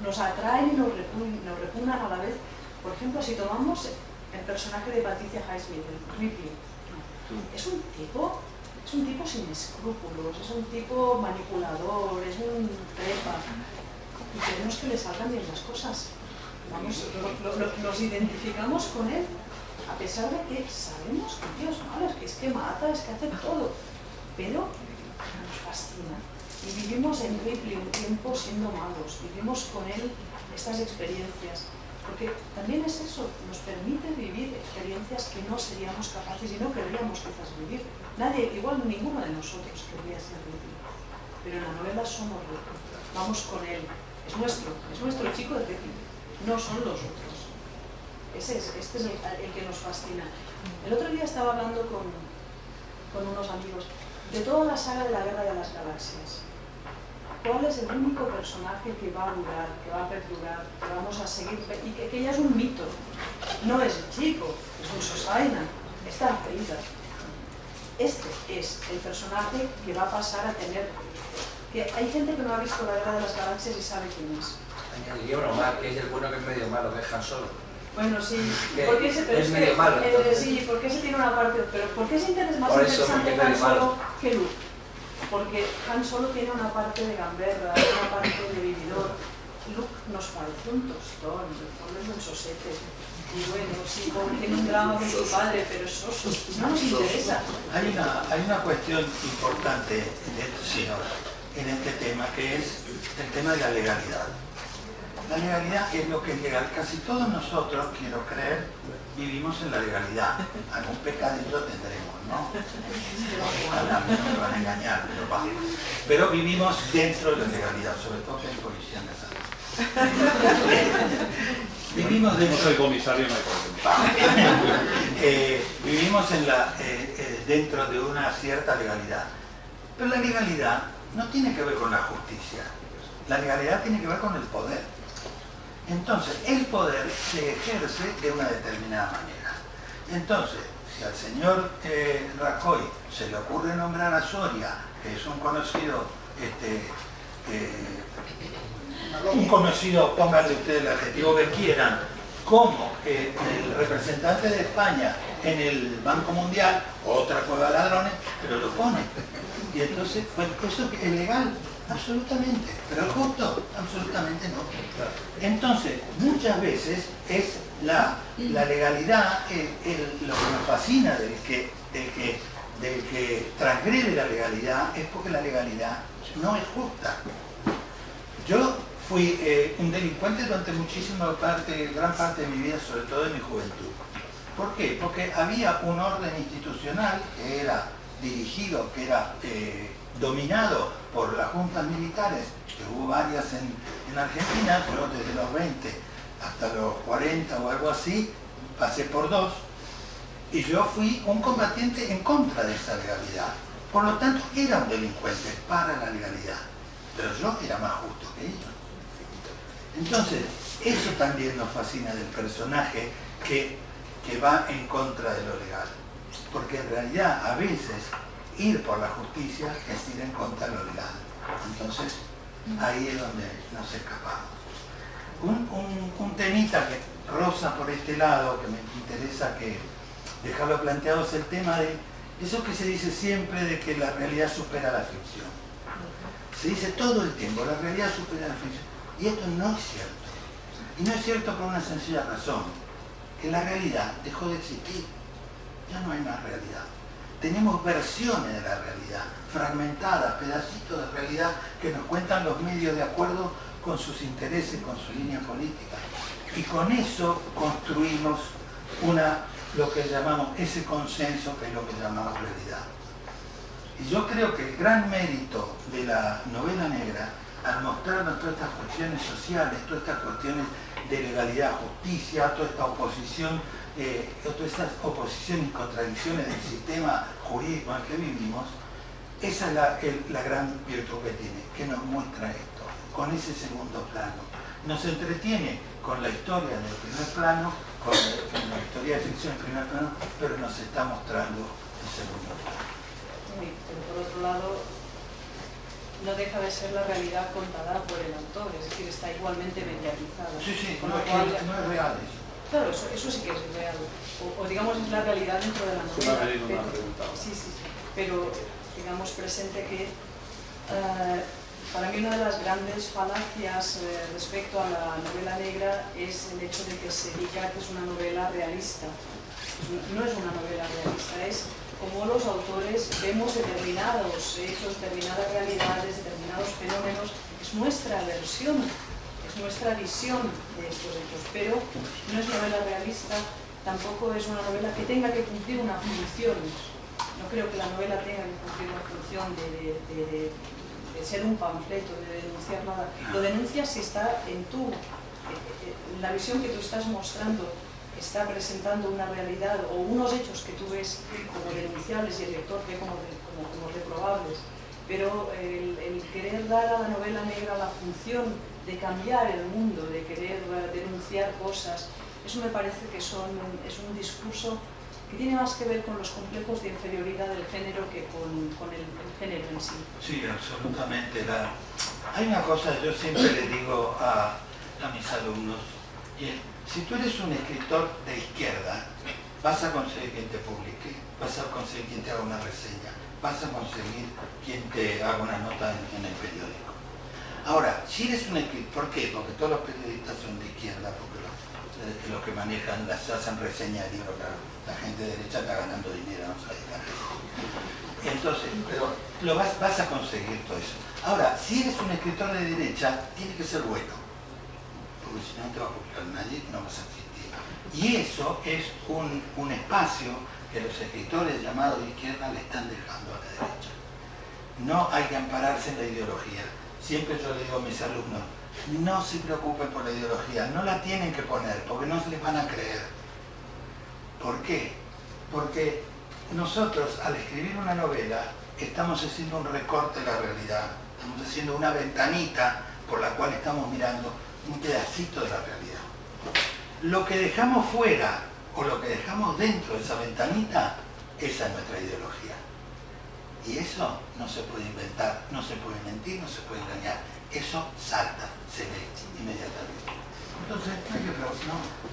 nos atraen y nos repugnan a la vez. Por ejemplo, si tomamos el personaje de Patricia Highsmith, el Ripley, es un tipo sin escrúpulos, es un tipo manipulador, es un trepa, y queremos que le salgan bien las cosas. Nos identificamos con él, a pesar de que sabemos que Dios malo, es que mata, es que hace todo, pero nos fascina. Y vivimos en Ripley un tiempo siendo malos, vivimos con él estas experiencias, porque también es eso, nos permite vivir experiencias que no seríamos capaces y no querríamos quizás vivir. Nadie, igual ninguno de nosotros querría ser Ripley, pero en la novela somos Ripley, vamos con él, es nuestro chico de Ripley, no son los otros. Este es el que nos fascina. El otro día estaba hablando con unos amigos de toda la saga de la Guerra de las Galaxias. ¿Cuál es el único personaje que va a durar, que va a perdurar, que vamos a seguir, y que ya es un mito? No es el chico, es un Sosaina, es Darth Vader. Este es el personaje que va a pasar a tener... que hay gente que no ha visto la Guerra de las Galaxias y sabe quién es. Añadiría uno más, que es el bueno que es medio malo, que es Han Solo. Bueno, sí, porque es medio malo. Sí, porque ese tiene una parte, pero ¿por qué es más por eso, interesante Han Solo que Luke? Porque Han Solo tiene una parte de gamberra, una parte de vividor. Luke nos parece un tostón, es un sosete. Y bueno, sí, tiene un drama con su padre, pero es soso, no nos interesa. Hay una cuestión importante de este señor en este tema, que es el tema de la legalidad. La legalidad es lo que es legal. Casi todos nosotros, quiero creer, vivimos en la legalidad. Algún pecadillo tendremos, ¿no? Ojalá no me van a engañar, pero vivimos dentro de la legalidad, sobre todo que hay policía en esa. Vivimos dentro. No soy comisario, no hay problema. Vivimos dentro de una cierta legalidad. Pero la legalidad no tiene que ver con la justicia. La legalidad tiene que ver con el poder. Entonces, el poder se ejerce de una determinada manera. Entonces, si al señor Rajoy se le ocurre nombrar a Soria, que es un conocido, pónganle ustedes el adjetivo que quieran, como el representante de España en el Banco Mundial, otra cueva de ladrones, pero lo pone. Y entonces, ¿eso es legal? Absolutamente. ¿Pero es justo? Absolutamente no. Entonces, muchas veces es la legalidad, lo que nos fascina del que transgrede la legalidad, es porque la legalidad no es justa. Yo fui un delincuente durante gran parte de mi vida, sobre todo de mi juventud. ¿Por qué? Porque había un orden institucional que era dirigido, que era dominado por las juntas militares, que hubo varias en Argentina. Yo desde los 20 hasta los 40 o algo así, pasé por 2, y yo fui un combatiente en contra de esa legalidad. Por lo tanto, era un delincuente para la legalidad, pero yo era más justo que ellos. Entonces, eso también nos fascina del personaje que va en contra de lo legal, porque en realidad a veces ir por la justicia es ir en contra de lo legal. Entonces ahí es donde nos escapamos. Un temita que roza por este lado, que me interesa que dejarlo planteado, es el tema de eso que se dice siempre, de que la realidad supera la ficción. Se dice todo el tiempo, la realidad supera la ficción, y esto no es cierto. Y no es cierto por una sencilla razón, que la realidad dejó de existir. Ya no hay más realidad. Tenemos versiones de la realidad, fragmentadas, pedacitos de realidad que nos cuentan los medios de acuerdo con sus intereses, con su línea política. Y con eso construimos lo que llamamos ese consenso, que es lo que llamamos realidad. Y yo creo que el gran mérito de la novela negra, al mostrarnos todas estas cuestiones sociales, todas estas cuestiones de legalidad, justicia, toda esta oposición, todas estas oposiciones y contradicciones del sistema jurídico en el que vivimos, esa es la gran virtud que tiene, que nos muestra esto, con ese segundo plano. Nos entretiene con la historia del primer plano, con la historia de ficción en primer plano, pero nos está mostrando el segundo plano. Sí, pero por otro lado, no deja de ser la realidad contada por el autor, es decir, está igualmente mediatizada. Sí, con no lo cual, es real eso. Claro, eso sí que es real. O digamos es la realidad dentro de la novela. Sí, pero digamos presente que para mí una de las grandes falacias respecto a la novela negra es el hecho de que se diga que es una novela realista. No es una novela realista, es como los autores vemos determinados hechos, determinadas realidades, determinados fenómenos, es nuestra versión, es nuestra visión de estos hechos, pero no es novela realista, tampoco es una novela que tenga que cumplir una función. No creo que la novela tenga que cumplir una función de ser un panfleto, de denunciar nada. Lo denuncias si está en la visión que tú estás mostrando, está presentando una realidad o unos hechos que tú ves como denunciables y el lector ve como reprobables. Pero el querer dar a la novela negra la función de cambiar el mundo, de querer denunciar cosas, eso me parece que es un discurso que tiene más que ver con los complejos de inferioridad del género que con el género en sí. Sí, absolutamente. Hay una cosa, yo siempre le digo a mis alumnos, y es, si tú eres un escritor de izquierda, vas a conseguir quien te publique, vas a conseguir quien te haga una reseña, vas a conseguir quien te haga una nota en el periódico. Ahora, si eres un escritor, ¿por qué? Porque todos los periodistas son de izquierda, porque los que manejan, hacen reseñas de libros, la gente de derecha está ganando dinero, no sabe qué. Entonces, pero vas a conseguir todo eso. Ahora, si eres un escritor de derecha, tiene que ser bueno, porque si no, no te va a publicar nadie y no vas a existir. Y eso es un espacio que los escritores llamados de izquierda le están dejando a la derecha. No hay que ampararse en la ideología. Siempre yo le digo a mis alumnos, no se preocupen por la ideología, no la tienen que poner, porque no se les van a creer. ¿Por qué? Porque nosotros, al escribir una novela, estamos haciendo un recorte de la realidad, estamos haciendo una ventanita por la cual estamos mirando un pedacito de la realidad. Lo que dejamos fuera o lo que dejamos dentro de esa ventanita, esa es nuestra ideología. Y eso no se puede inventar, no se puede mentir, no se puede engañar. Eso salta, se ve inmediatamente. Entonces,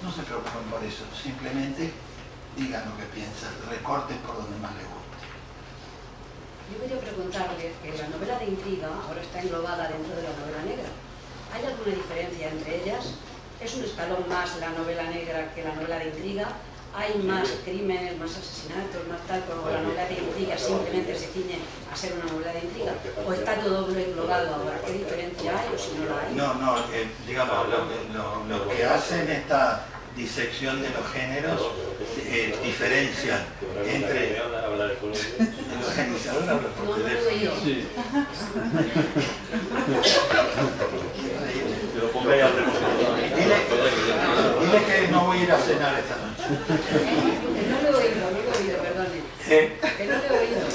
no se preocupen por eso, simplemente digan lo que piensan, recorten por donde más les guste. Yo quería preguntarle que la novela de intriga ahora está englobada dentro de la novela negra. ¿Hay alguna diferencia entre ellas? ¿Es un escalón más la novela negra que la novela de intriga? ¿Hay más crímenes, más asesinatos, más tal, como la novela de intriga simplemente se ciñe a ser una novela de intriga? ¿O está todo englobado ahora? ¿Qué diferencia hay o si no la hay? No, digamos, lo que hacen disección de los géneros diferencian entre... El organizador habla por teléfono. Sí. Pero ponga ahí al repositorio. Dile que no voy a ir a cenar esta noche. Que no lo he oído, perdone. Que no lo he oído.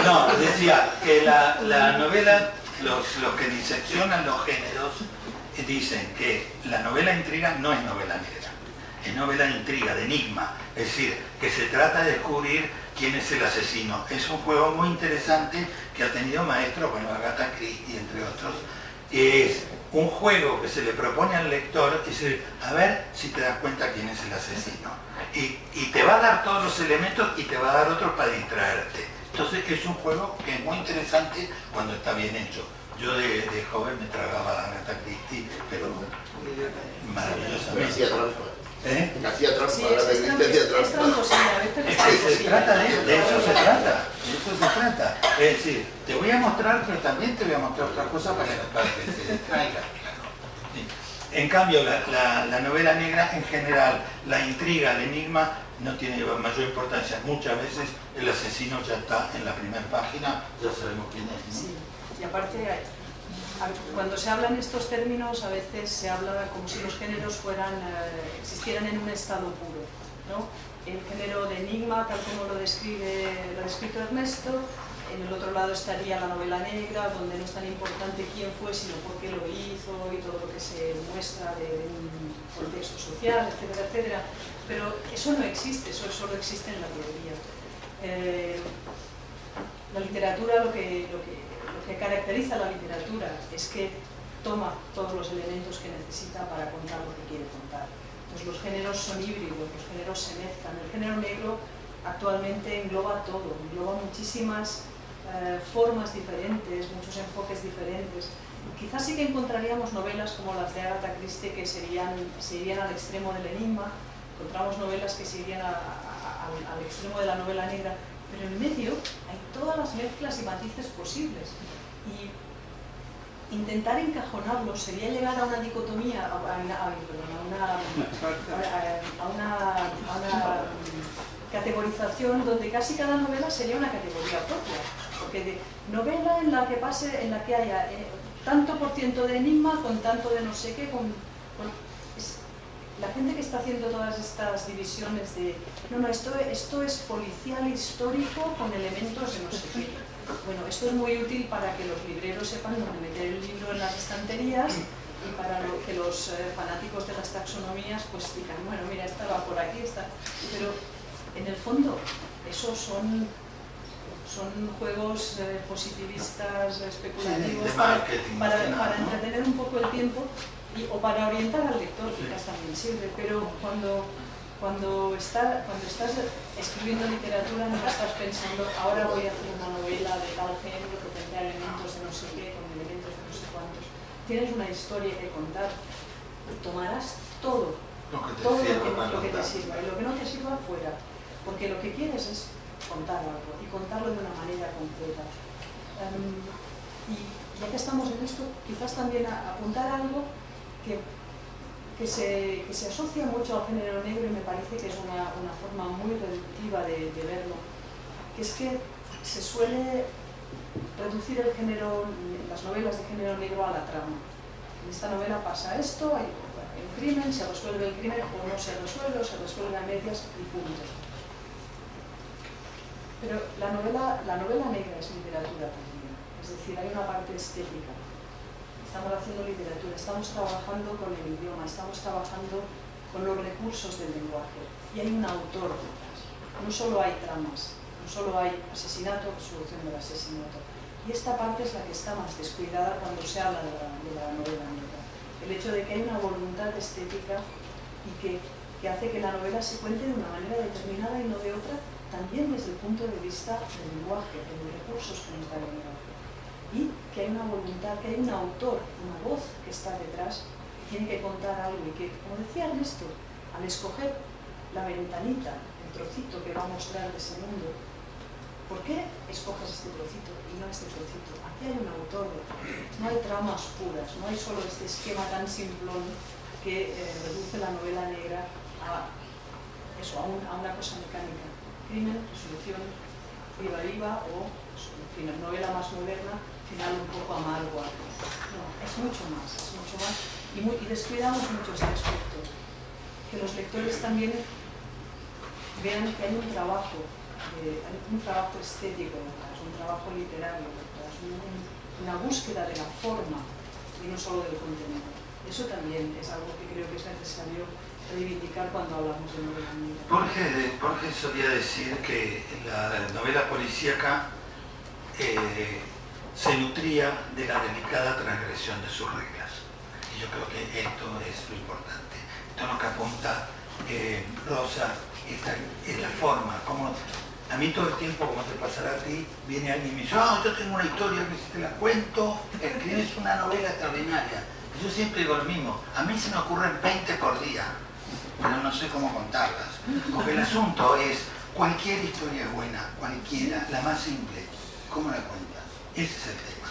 No, decía que la novela, los que diseccionan los géneros, dicen que la novela intriga no es novela negra, es novela de intriga, de enigma, es decir, que se trata de descubrir quién es el asesino. Es un juego muy interesante que ha tenido maestros, bueno, Agatha Christie, entre otros. Es un juego que se le propone al lector, es decir, a ver si te das cuenta quién es el asesino. Y te va a dar todos los elementos y te va a dar otros para distraerte. Entonces es un juego que es muy interesante cuando está bien hecho. Yo de joven me tragaba a Agatha Christie, pero maravillosamente. Hacía trampa. Hacía trampa, Sí, Agatha Christie hacía es trampa. tramposilla, a veces es Es que se tramposilla. trata de eso se trata, de eso se trata. Es decir, te voy a mostrar, pero también te voy a mostrar otra cosa para que se distraiga. Sí. En cambio, la novela negra en general, la intriga, el enigma, no tiene mayor importancia. Muchas veces el asesino ya está en la primera página, ya sabemos quién es, ¿no? Sí, y aparte, cuando se habla en estos términos, a veces se habla como si los géneros existieran en un estado puro, ¿no? El género de enigma, tal como lo ha descrito Ernesto. En el otro lado estaría la novela negra, donde no es tan importante quién fue, sino por qué lo hizo y todo lo que se muestra de un contexto social, etcétera, etcétera. Pero eso no existe, eso solo existe en la teoría. La literatura, lo que caracteriza a la literatura es que toma todos los elementos que necesita para contar lo que quiere contar. Entonces los géneros son híbridos, los géneros se mezclan. El género negro actualmente engloba todo, engloba muchísimas formas diferentes, muchos enfoques diferentes. Quizás sí que encontraríamos novelas como las de Agatha Christie que se irían al extremo del enigma, encontramos novelas que se irían al extremo de la novela negra, pero en medio hay todas las mezclas y matices posibles. Y intentar encajonarlos sería llegar a una dicotomía, a una categorización donde casi cada novela sería una categoría propia. Porque de novela en la que haya tanto por ciento de enigma con tanto de no sé qué, la gente que está haciendo todas estas divisiones de no, esto es policial histórico con elementos de no sé qué. Bueno, esto es muy útil para que los libreros sepan dónde meter el libro en las estanterías y para que los fanáticos de las taxonomías pues digan, bueno, mira, esta va por aquí, esta. Pero en el fondo, esos son juegos positivistas, especulativos, para entretener un poco el tiempo o para orientar al lector, quizás también sirve, pero cuando estás escribiendo literatura no estás pensando, ahora voy a hacer una novela de tal género que tendrá elementos de no sé qué, con elementos de no sé cuántos. Tienes una historia que contar, tomarás todo lo que te sirva, y lo que no te sirva fuera, porque lo que quieres es contar algo y contarlo de una manera concreta. Y ya que estamos en esto, quizás también apuntar algo que se asocia mucho al género negro y me parece que es una forma muy reductiva de verlo, que es que se suele reducir el género, las novelas de género negro a la trama. En esta novela pasa esto, hay un crimen, se resuelve el crimen o no se resuelve, o se resuelve a medias y punto. Pero la novela negra es literatura también, es decir, hay una parte estética. Estamos haciendo literatura, estamos trabajando con el idioma, estamos trabajando con los recursos del lenguaje y hay un autor detrás. No solo hay tramas, no solo hay asesinato, resolución del asesinato. Y esta parte es la que está más descuidada cuando se habla de la novela negra. El hecho de que hay una voluntad estética y que hace que la novela se cuente de una manera determinada y no de otra, también desde el punto de vista del lenguaje, de los recursos que nos da el lenguaje. Y que hay una voluntad, que hay un autor, una voz que está detrás, que tiene que contar algo y que, como decía Ernesto, al escoger la ventanita, el trocito que va a mostrar de ese mundo, ¿por qué escoges este trocito y no este trocito? Aquí hay un autor, no hay tramas puras, no hay solo este esquema tan simplón que reduce la novela negra a eso, a una cosa mecánica. Crimen, resolución, viva o, en fin, la novela más moderna, final un poco amargo. No, es mucho más, y descuidamos mucho ese aspecto. Que los lectores también vean que hay un trabajo estético detrás, un trabajo literario detrás, una búsqueda de la forma y no solo del contenido. Eso también es algo que creo que es necesario reivindicar cuando hablamos de novela negra. Borges solía decir que la novela policíaca se nutría de la delicada transgresión de sus reglas. Y yo creo que esto es lo importante. Esto es lo que apunta Rosa, es la forma, como a mí todo el tiempo, como te pasará a ti, viene alguien y me dice, yo tengo una historia que si te la cuento, escribes una novela extraordinaria. Y yo siempre digo lo mismo, a mí se me ocurren 20 por día, pero no sé cómo contarlas. Porque el asunto es, cualquier historia es buena, cualquiera, la más simple, ¿cómo la cuentas? Ese es el tema.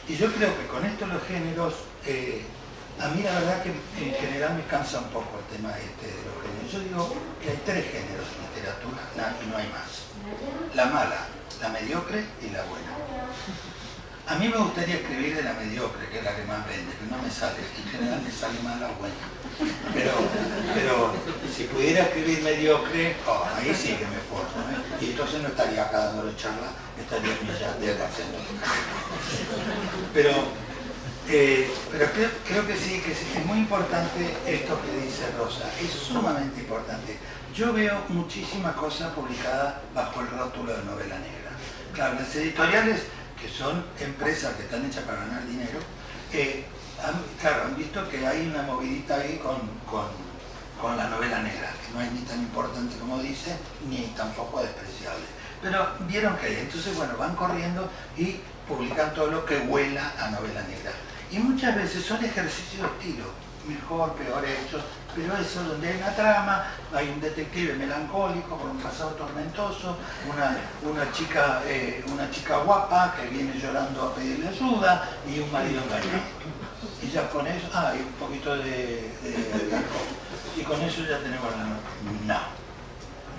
Y yo creo que con esto los géneros, a mí la verdad que en general me cansa un poco el tema de los géneros. Yo digo que hay 3 géneros en literatura, y no hay más. La mala, la mediocre y la buena. A mí me gustaría escribir de la mediocre, que es la que más vende, que no me sale, en general me sale mala o buena. Pero si pudiera escribir mediocre, ahí sí que me esfuerzo, ¿eh? Y entonces no estaría acá dándole charla, estaría en mi yate haciendo. Pero creo que sí, que es muy importante esto que dice Rosa, es sumamente importante. Yo veo muchísimas cosas publicadas bajo el rótulo de novela negra. Claro, las editoriales, que son empresas que están hechas para ganar dinero, han visto que hay una movidita ahí con la novela negra, que no es ni tan importante como dice, ni tampoco despreciable. Pero vieron que hay, entonces bueno, van corriendo y publican todo lo que huela a novela negra. Y muchas veces son ejercicios de estilo, mejor, peor hechos, pero eso donde hay una trama, hay un detective melancólico con un pasado tormentoso, una chica guapa que viene llorando a pedirle ayuda y un marido engañado. Y ya con eso, y un poquito de alcohol. Y con eso ya tenemos la...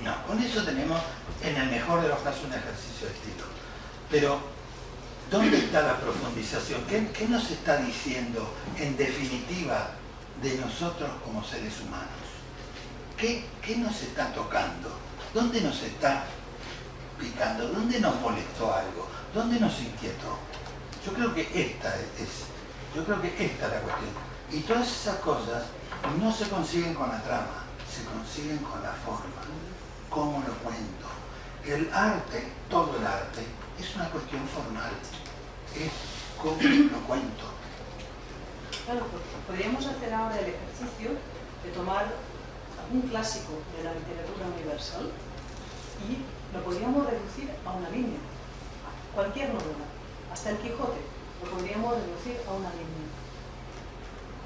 No, con eso tenemos en el mejor de los casos un ejercicio de estilo. Pero ¿dónde está la profundización? ¿Qué nos está diciendo en definitiva de nosotros como seres humanos? ¿Qué nos está tocando? ¿Dónde nos está picando? ¿Dónde nos molestó algo? ¿Dónde nos inquietó? Yo creo que esta es la cuestión. Y todas esas cosas no se consiguen con la trama, se consiguen con la forma. ¿Cómo lo cuento? El arte, todo el arte, es una cuestión formal. Es cómo lo cuento. Claro, podríamos hacer ahora el ejercicio de tomar un clásico de la literatura universal y lo podríamos reducir a una línea. Cualquier novela, hasta el Quijote, lo podríamos reducir a una línea.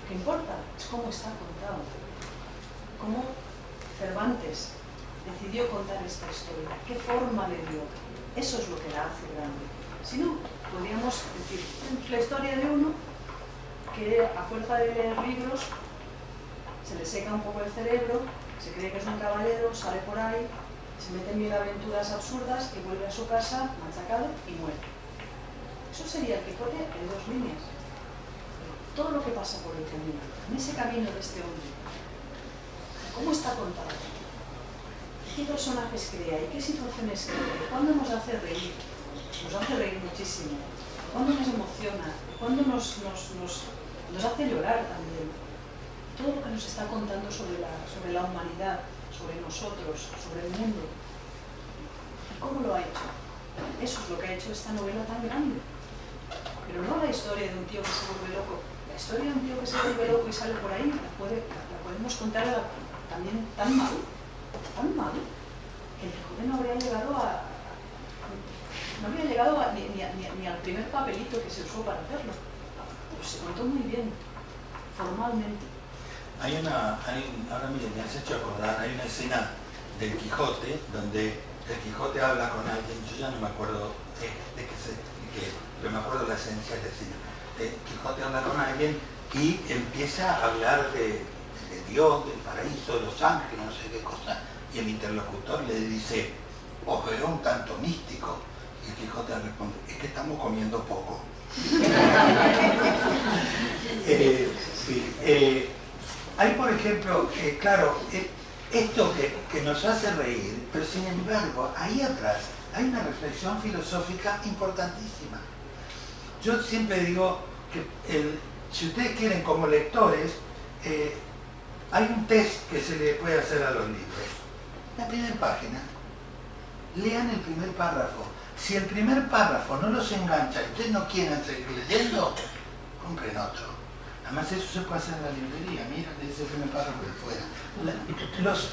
Lo que importa es cómo está contado, cómo Cervantes decidió contar esta historia, qué forma le dio. Eso es lo que la hace grande. Si no, podríamos decir, la historia de uno que a fuerza de leer libros se le seca un poco el cerebro, se cree que es un caballero, sale por ahí, se mete en 1000 aventuras absurdas y vuelve a su casa machacado y muere. Eso sería el Quijote en 2 líneas. Todo lo que pasa por el camino, en ese camino de este hombre, ¿cómo está contado? ¿Qué personajes crea y qué situaciones crea? ¿Cuándo nos hace reír? Nos hace reír muchísimo. ¿Cuándo nos emociona? ¿Cuándo nos hace llorar también? Todo lo que nos está contando sobre la humanidad, sobre nosotros, sobre el mundo. ¿Y cómo lo ha hecho? Eso es lo que ha hecho esta novela tan grande. Pero no la historia de un tío que se vuelve loco. La historia de un tío que se vuelve loco y sale por ahí, la podemos contar también tan mal, que el Quijote no habría llegado ni al primer papelito que se usó para hacerlo. Pero se contó muy bien, formalmente. Ahora miren, me has hecho acordar, hay una escena del Quijote donde el Quijote habla con alguien, yo ya no me acuerdo pero me acuerdo la esencia de la escena. El Quijote habla con alguien y empieza a hablar de Dios, del paraíso, de los ángeles, no sé qué cosa, y el interlocutor le dice, os veo un tanto místico, y el Quijote responde, es que estamos comiendo poco. Hay, por ejemplo, claro, esto que nos hace reír, pero sin embargo, ahí atrás hay una reflexión filosófica importantísima. Yo siempre digo que si ustedes quieren como lectores, hay un test que se le puede hacer a los libros. La primera página, lean el primer párrafo. Si el primer párrafo no los engancha y ustedes no quieren seguir leyendo, compren otro. Además eso se puede hacer en la librería, mira, ese primer párrafo de fuera.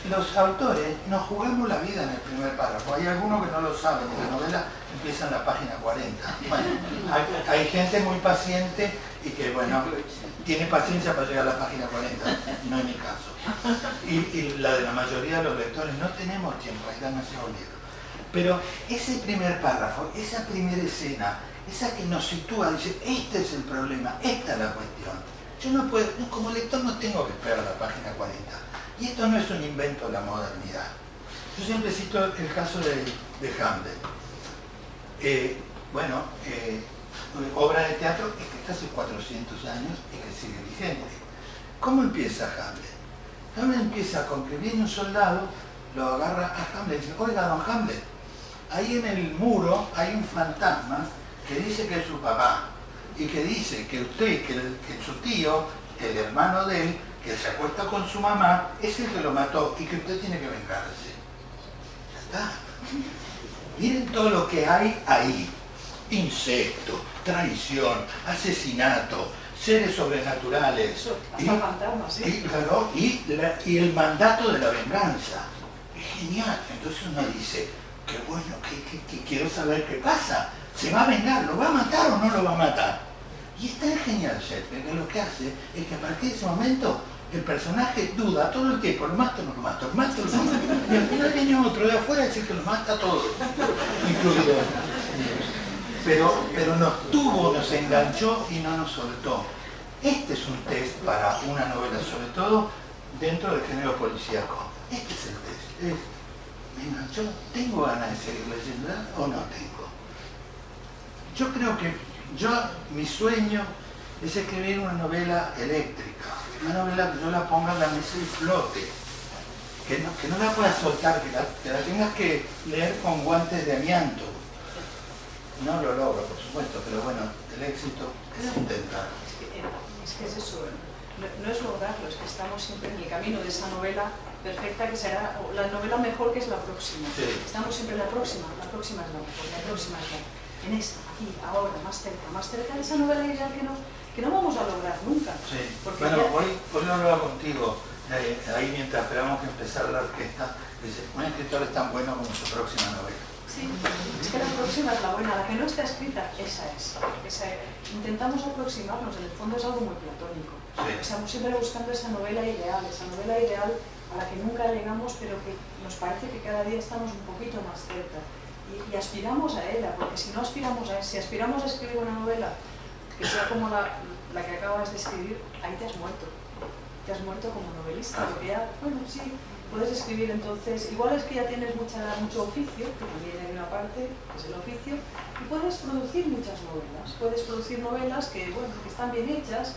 Los autores nos jugamos la vida en el primer párrafo. Hay algunos que no lo saben, la novela empieza en la página 40. Bueno, hay gente muy paciente y que, bueno, tiene paciencia para llegar a la página 40, no es mi caso. Y la de la mayoría de los lectores no tenemos tiempo, hay demasiado libro. Pero ese primer párrafo, esa primera escena, esa que nos sitúa, dice, este es el problema, esta es la cuestión. Yo no puedo, como lector no tengo que esperar a la página 40. Y esto no es un invento de la modernidad. Yo siempre cito el caso de Hamlet. Obra de teatro que está hace 400 años y que sigue vigente. ¿Cómo empieza Hamlet? Hamlet empieza con que viene un soldado, lo agarra a Hamlet y dice, oiga, don Hamlet, ahí en el muro hay un fantasma que dice que es su papá y que dice que usted, que su tío, el hermano de él, que se acuesta con su mamá, es el que lo mató y que usted tiene que vengarse. Ya está. Miren todo lo que hay ahí. Incesto, traición, asesinato, seres sobrenaturales. Hasta fantasmas, ¿sí? Y el mandato de la venganza. Es genial. Entonces uno dice, qué bueno, que quiero saber qué pasa. ¿Se va a vengar? ¿Lo va a matar o no lo va a matar? Y es tan genial Shakespeare que lo que hace es que a partir de ese momento el personaje duda todo el tiempo, lo mato o no lo mato, lo mato o no lo mato. Y al final viene otro de afuera y dice que lo mata a todos, incluido. Pero nos tuvo, nos enganchó y no nos soltó. Este es un test para una novela, sobre todo dentro del género policíaco. Este es el test. ¿Me enganchó? ¿Tengo ganas de seguir leyendo o no tengo? Yo creo que mi sueño es escribir una novela eléctrica, una novela que yo la ponga en la mesa y flote, que no la puedas soltar, que la tengas que leer con guantes de amianto. No lo logro, por supuesto, pero bueno, el éxito es intentar. Es que es eso, no es lograrlo, es que estamos siempre en el camino de esa novela perfecta que será, o la novela mejor que es la próxima. Sí. Estamos siempre en la próxima es la mejor, la próxima es la... En esta, aquí, ahora, más cerca de esa novela ideal que no vamos a lograr nunca. Sí. Porque Bueno, ya... hoy lo hablaba contigo, ahí mientras esperamos que empezara la orquesta, dice, un escritor es tan bueno como su próxima novela. Sí, es que la próxima es la buena, la que no está escrita, esa es. Intentamos aproximarnos, en el fondo es algo muy platónico. Sí. Estamos siempre buscando esa novela ideal a la que nunca llegamos, pero que nos parece que cada día estamos un poquito más cerca. Y aspiramos a ella, porque si no aspiramos a ella, si aspiramos a escribir una novela que sea como la que acabas de escribir, ahí te has muerto. Te has muerto como novelista, porque ya, bueno, sí, puedes escribir entonces, igual es que ya tienes mucho oficio, que también hay una parte, que es el oficio, y puedes producir muchas novelas. Puedes producir novelas que, bueno, que están bien hechas,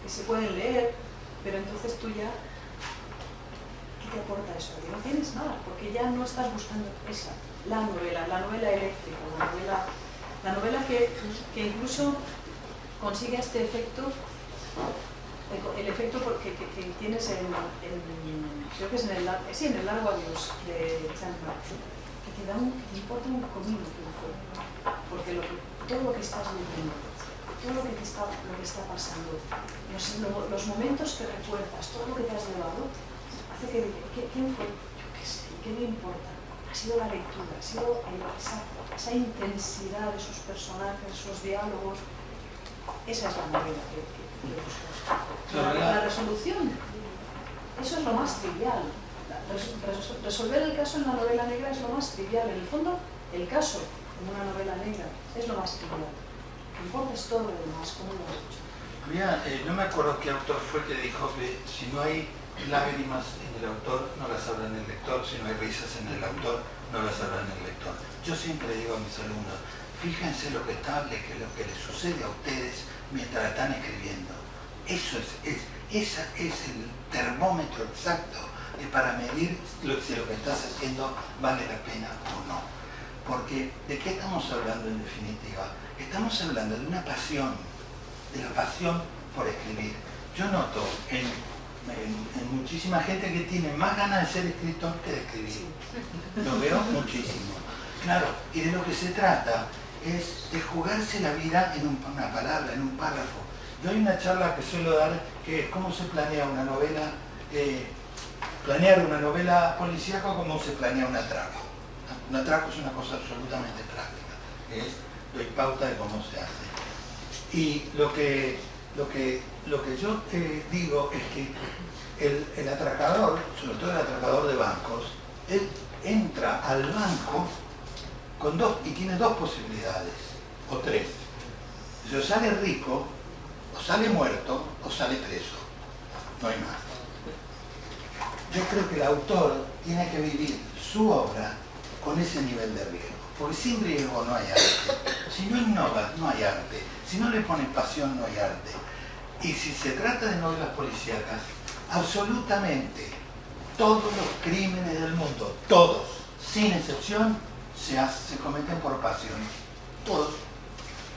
que se pueden leer, pero entonces tú ya, ¿qué te aporta eso? Que no tienes nada, porque ya no estás buscando esa, la novela eléctrica, la novela que incluso consigue este efecto, el efecto que tienes creo que es en el Largo Adiós de Jean-Marc, que te importa un comino que fue, porque todo lo que estás viviendo, todo lo que está pasando, los momentos que recuerdas, todo lo que te has llevado, hace que ¿quién fue? Yo qué sé, ¿qué me importa? Ha sido la lectura, ha sido esa intensidad de sus personajes, sus diálogos. Esa es la novela que busco. La resolución, eso es lo más trivial. Resolver el caso en la novela negra es lo más trivial. En el fondo, el caso en una novela negra es lo más trivial. Lo que importa es todo lo demás, cómo lo has hecho. No me acuerdo qué autor fue que dijo que si no hay lágrimas en el autor no las habrá en el lector, si no hay risas en el autor no las habrá en el lector. Yo siempre digo a mis alumnos, fíjense lo que les sucede a ustedes mientras están escribiendo. Ese es el termómetro exacto para medir si lo que estás haciendo vale la pena o no. Porque, ¿de qué estamos hablando en definitiva? Estamos hablando de una pasión, de la pasión por escribir. Yo noto en muchísima gente que tiene más ganas de ser escritor que de escribir. Lo veo muchísimo. Claro, y de lo que se trata es de jugarse la vida en una palabra, en un párrafo. Yo hay una charla que suelo dar que es cómo se planea una novela, planear una novela policíaca, cómo se planea un atraco. Un atraco es una cosa absolutamente práctica, que es doy pauta de cómo se hace. Y lo que yo digo es que el atracador, sobre todo el atracador de bancos, él entra al banco con tiene dos posibilidades, o tres. O sale rico, o sale muerto, o sale preso. No hay más. Yo creo que el autor tiene que vivir su obra con ese nivel de riesgo. Porque sin riesgo no hay arte. Si no innovas, no hay arte. Si no le pones pasión, no hay arte. Y si se trata de novelas policíacas, absolutamente todos los crímenes del mundo, todos, sin excepción, se cometen por pasión. Todos.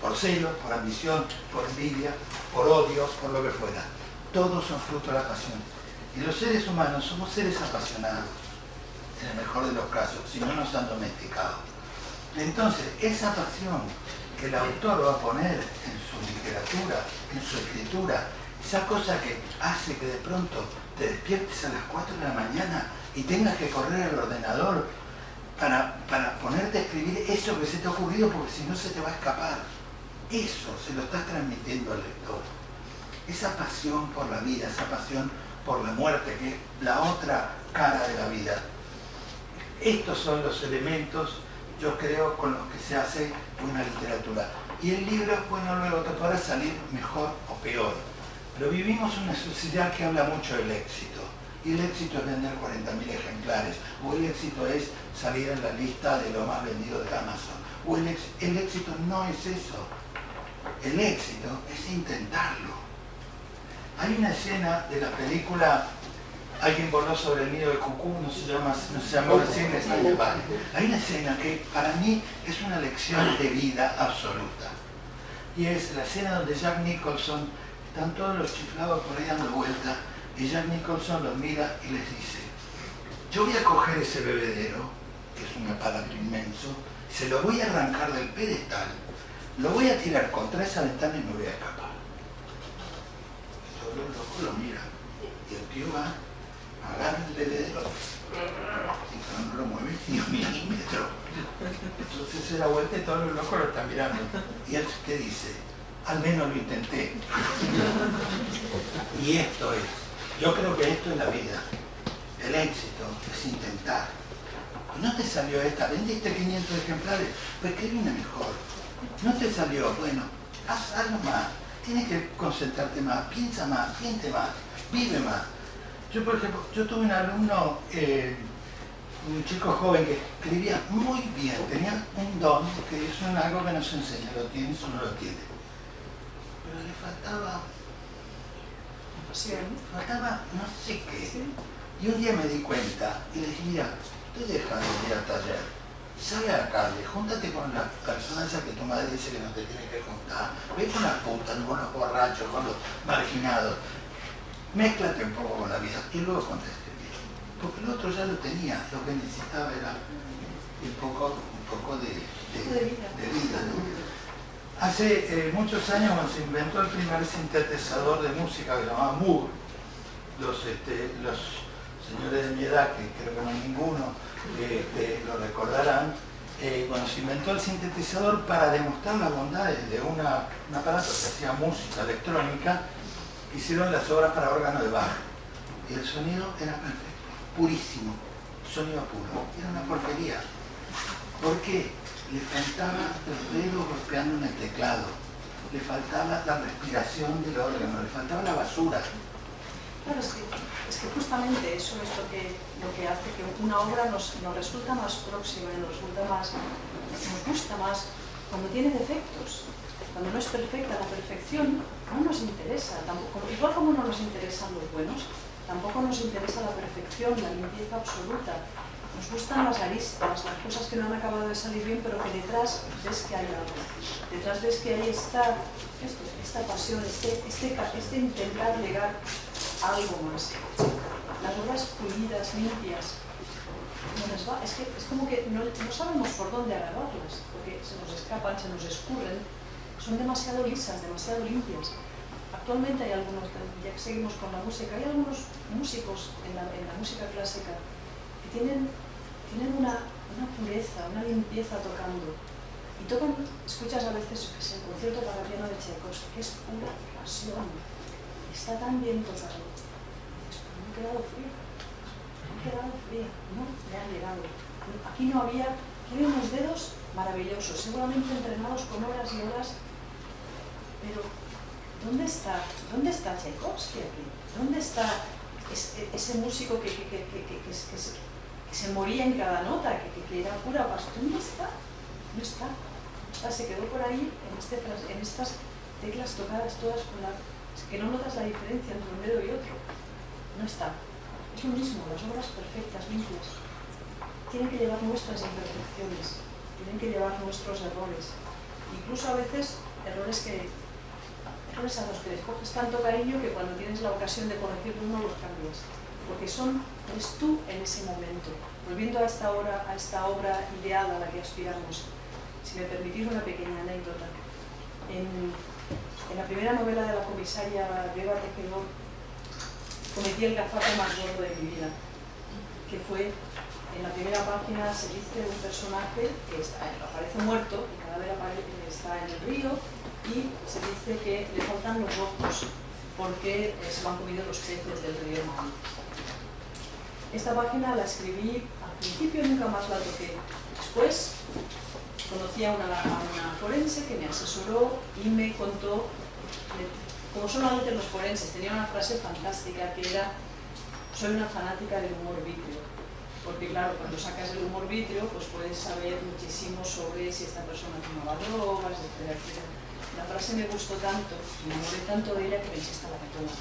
Por celos, por ambición, por envidia, por odio, por lo que fuera. Todos son fruto de la pasión. Y los seres humanos somos seres apasionados, en el mejor de los casos, si no nos han domesticado. Entonces, esa pasión que el autor va a poner en su literatura, en su escritura, esa cosa que hace que de pronto te despiertes a las 4 de la mañana y tengas que correr al ordenador para ponerte a escribir eso que se te ha ocurrido, porque si no se te va a escapar. Eso se lo estás transmitiendo al lector. Esa pasión por la vida, esa pasión por la muerte, que es la otra cara de la vida. Estos son los elementos, yo creo, con los que se hace buena literatura. Y el libro, bueno, luego te podrá salir mejor o peor. Pero vivimos una sociedad que habla mucho del éxito. Y el éxito es vender 40.000 ejemplares. O el éxito es salir en la lista de lo más vendido de Amazon. O el éxito no es eso. El éxito es intentarlo. Hay una escena de la película Alguien voló sobre el nido de cucú, no se llama así en español. Vale. Hay una escena que para mí es una lección de vida absoluta. Y es la escena donde Jack Nicholson, están todos los chiflados por ahí dando vuelta, y Jack Nicholson los mira y les dice: yo voy a coger ese bebedero, que es un aparato inmenso, se lo voy a arrancar del pedestal, lo voy a tirar contra esa ventana y me voy a escapar. Todos los locos lo miran, y el tío va, agarra el bebedero, y no lo mueve ni un milímetro. Entonces se da vuelta y todos los locos lo están mirando. Y él, ¿qué dice? Al menos lo intenté. Y esto es, yo creo que esto es la vida. El éxito es intentar. No te salió esta, vendiste 500 ejemplares, pues escribe una mejor. No te salió, bueno, haz algo más. Tienes que concentrarte más, piensa más, siente más, vive más. Yo, por ejemplo, yo tuve un alumno, un chico joven que escribía muy bien, tenía un don, que eso es algo que no se enseña, lo tienes o no lo tienes. Pero le faltaba no sé qué. ¿Sí? Y un día me di cuenta y le dije: mira, tú deja de ir al taller, sale a la calle, júntate con las personas esas que tu madre dice que no te tiene que juntar, ve con las putas, con los borrachos, con los marginados, mézclate un poco con la vida y luego ponte a escribir. Porque el otro ya lo tenía, lo que necesitaba era un poco de vida, ¿no? Hace muchos años, cuando se inventó el primer sintetizador de música que se llamaba Moog, los señores de mi edad, que creo que no hay ninguno, lo recordarán, cuando se inventó el sintetizador para demostrar las bondades de un aparato que hacía música electrónica, hicieron las obras para órgano de Bach. Y el sonido era perfecto, purísimo, sonido puro. Era una porquería. ¿Por qué? Le faltaba el dedo golpeando en el teclado, le faltaba la respiración del órgano, le faltaba la basura. Claro, es que justamente eso es lo que hace que una obra nos resulta más próxima y nos gusta más cuando tiene defectos. Cuando no es perfecta, la perfección no nos interesa, tampoco, igual como no nos interesan los buenos, tampoco nos interesa la perfección, la limpieza absoluta. Nos gustan las aristas, las cosas que no han acabado de salir bien, pero que detrás ves que hay algo. Detrás ves que hay esta pasión, este intentar llegar a algo más. Las obras pulidas, limpias, no les va, es como que no sabemos por dónde agarrarlas, porque se nos escapan, se nos escurren, son demasiado lisas, demasiado limpias. Actualmente hay algunos, ya que seguimos con la música, hay algunos músicos en la música clásica que tienen una pureza, una limpieza tocando. Y tocan, escuchas a veces el concierto para piano de Tchaikovsky, que es pura pasión. Está tan bien tocado. No he quedado fría. No me han llegado. Aquí no había, unos dedos maravillosos, seguramente entrenados con horas y horas, pero ¿dónde está Tchaikovsky aquí? ¿Dónde está ese músico que se moría en cada nota, que era pura pasión? ¿Dónde está? No está. Se quedó por ahí en estas teclas tocadas todas que no notas la diferencia entre un dedo y otro. No está. Es lo mismo, las obras perfectas, limpias, tienen que llevar nuestras imperfecciones, tienen que llevar nuestros errores. Incluso a veces errores a los que les coges tanto cariño que cuando tienes la ocasión de corregirlos no los cambias. Porque eres tú en ese momento. Volviendo a esta obra ideal a la que aspiramos, si me permitís una pequeña anécdota. En la primera novela de la comisaria Beba Tejedor cometí el gazapo más gordo de mi vida, que fue, en la primera página se dice de un personaje que aparece muerto, el cadáver está en el río, y se dice que le faltan los ojos porque se lo han comido los peces del río Maí. Esta página la escribí, al principio nunca más la toqué. Después conocí a una forense que me asesoró y me contó, como solamente los forenses, tenía una frase fantástica que era: soy una fanática del humor vítreo. Porque claro, cuando sacas el humor vítreo, pues puedes saber muchísimo sobre si esta persona tomaba drogas, etcétera, etcétera. La frase me gustó tanto, me enamoré tanto de ella que pensé, esta la que toma.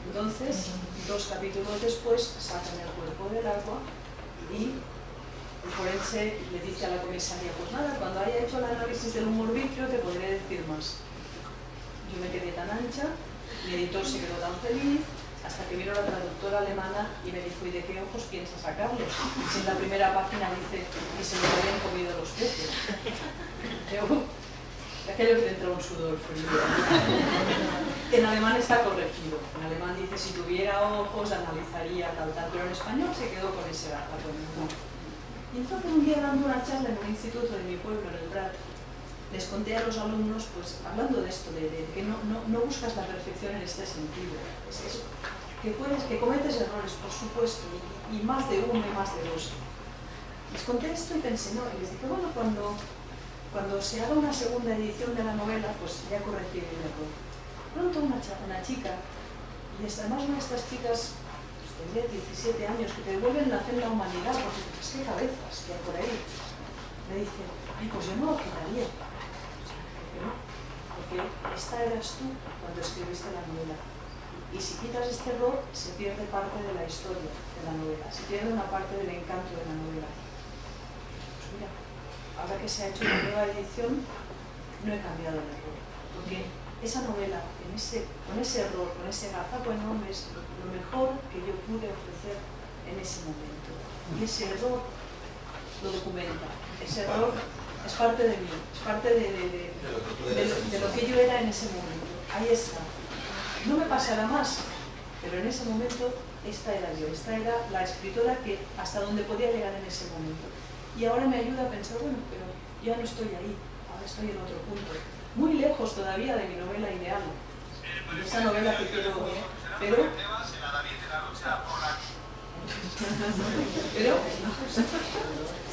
Entonces, 2 capítulos después, sacan el cuerpo del agua y el forense le dice a la comisaria: pues nada, cuando haya hecho el análisis del humor vítreo te podré decir más. Yo me quedé tan ancha, mi editor se quedó tan feliz, hasta que vino la traductora alemana y me dijo: ¿y de qué ojos piensas sacarlos? Si en la primera página dice que se me habían comido los peces. Aquello que te entró un sudor frío. En alemán está corregido. En alemán dice: si tuviera ojos analizaría tal, pero en español se quedó con ese gazapo. Y entonces un día dando una charla en un instituto de mi pueblo, en el Prat, les conté a los alumnos, pues hablando de esto, de que no buscas la perfección en este sentido. Es eso, que cometes errores, por supuesto, y más de uno y más de dos. Les conté esto y pensé, no, y les dije, bueno, cuando se haga una segunda edición de la novela, pues ya corregiré el error. Pronto una chica, y además una de estas chicas de 17 años que te devuelven la fe en la humanidad, porque es que cabezas que hay por ahí, me dice: ay, pues yo no lo quitaría. Porque esta eras tú cuando escribiste la novela. Y si quitas este error, se pierde parte de la historia de la novela, se pierde una parte del encanto de la novela. Pues mira, ahora que se ha hecho una nueva edición, no he cambiado el error. Porque esa novela, con ese error, con ese gazapo enorme, es lo mejor que yo pude ofrecer en ese momento. Y ese error lo documenta. Ese error es parte de mí, es parte de lo que yo era en ese momento. Ahí está. No me pasará más, pero en ese momento esta era yo, esta era la escritora que hasta donde podía llegar en ese momento. Y ahora me ayuda a pensar, bueno, pero ya no estoy ahí, ahora estoy en otro punto. Muy lejos todavía de mi novela ideal, de esa novela que quiero,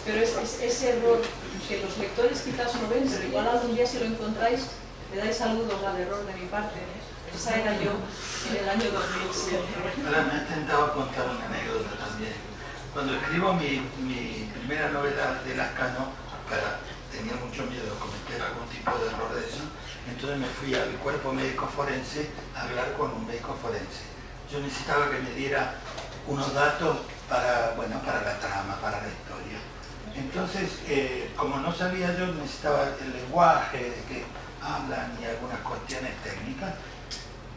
pero es ese error que los lectores quizás no ven, pero igual algún día si lo encontráis, le dais saludos al error de mi parte. Esa era yo en el año 2007. Ahora me ha intentado contar una anécdota también. Cuando escribo mi primera novela de Lascano, tenía mucho miedo de cometer algún tipo de error de eso, entonces me fui al cuerpo médico forense a hablar con un médico forense. Yo necesitaba que me diera unos datos para la trama, para la historia. Entonces, como no sabía yo, necesitaba el lenguaje de que hablan y algunas cuestiones técnicas,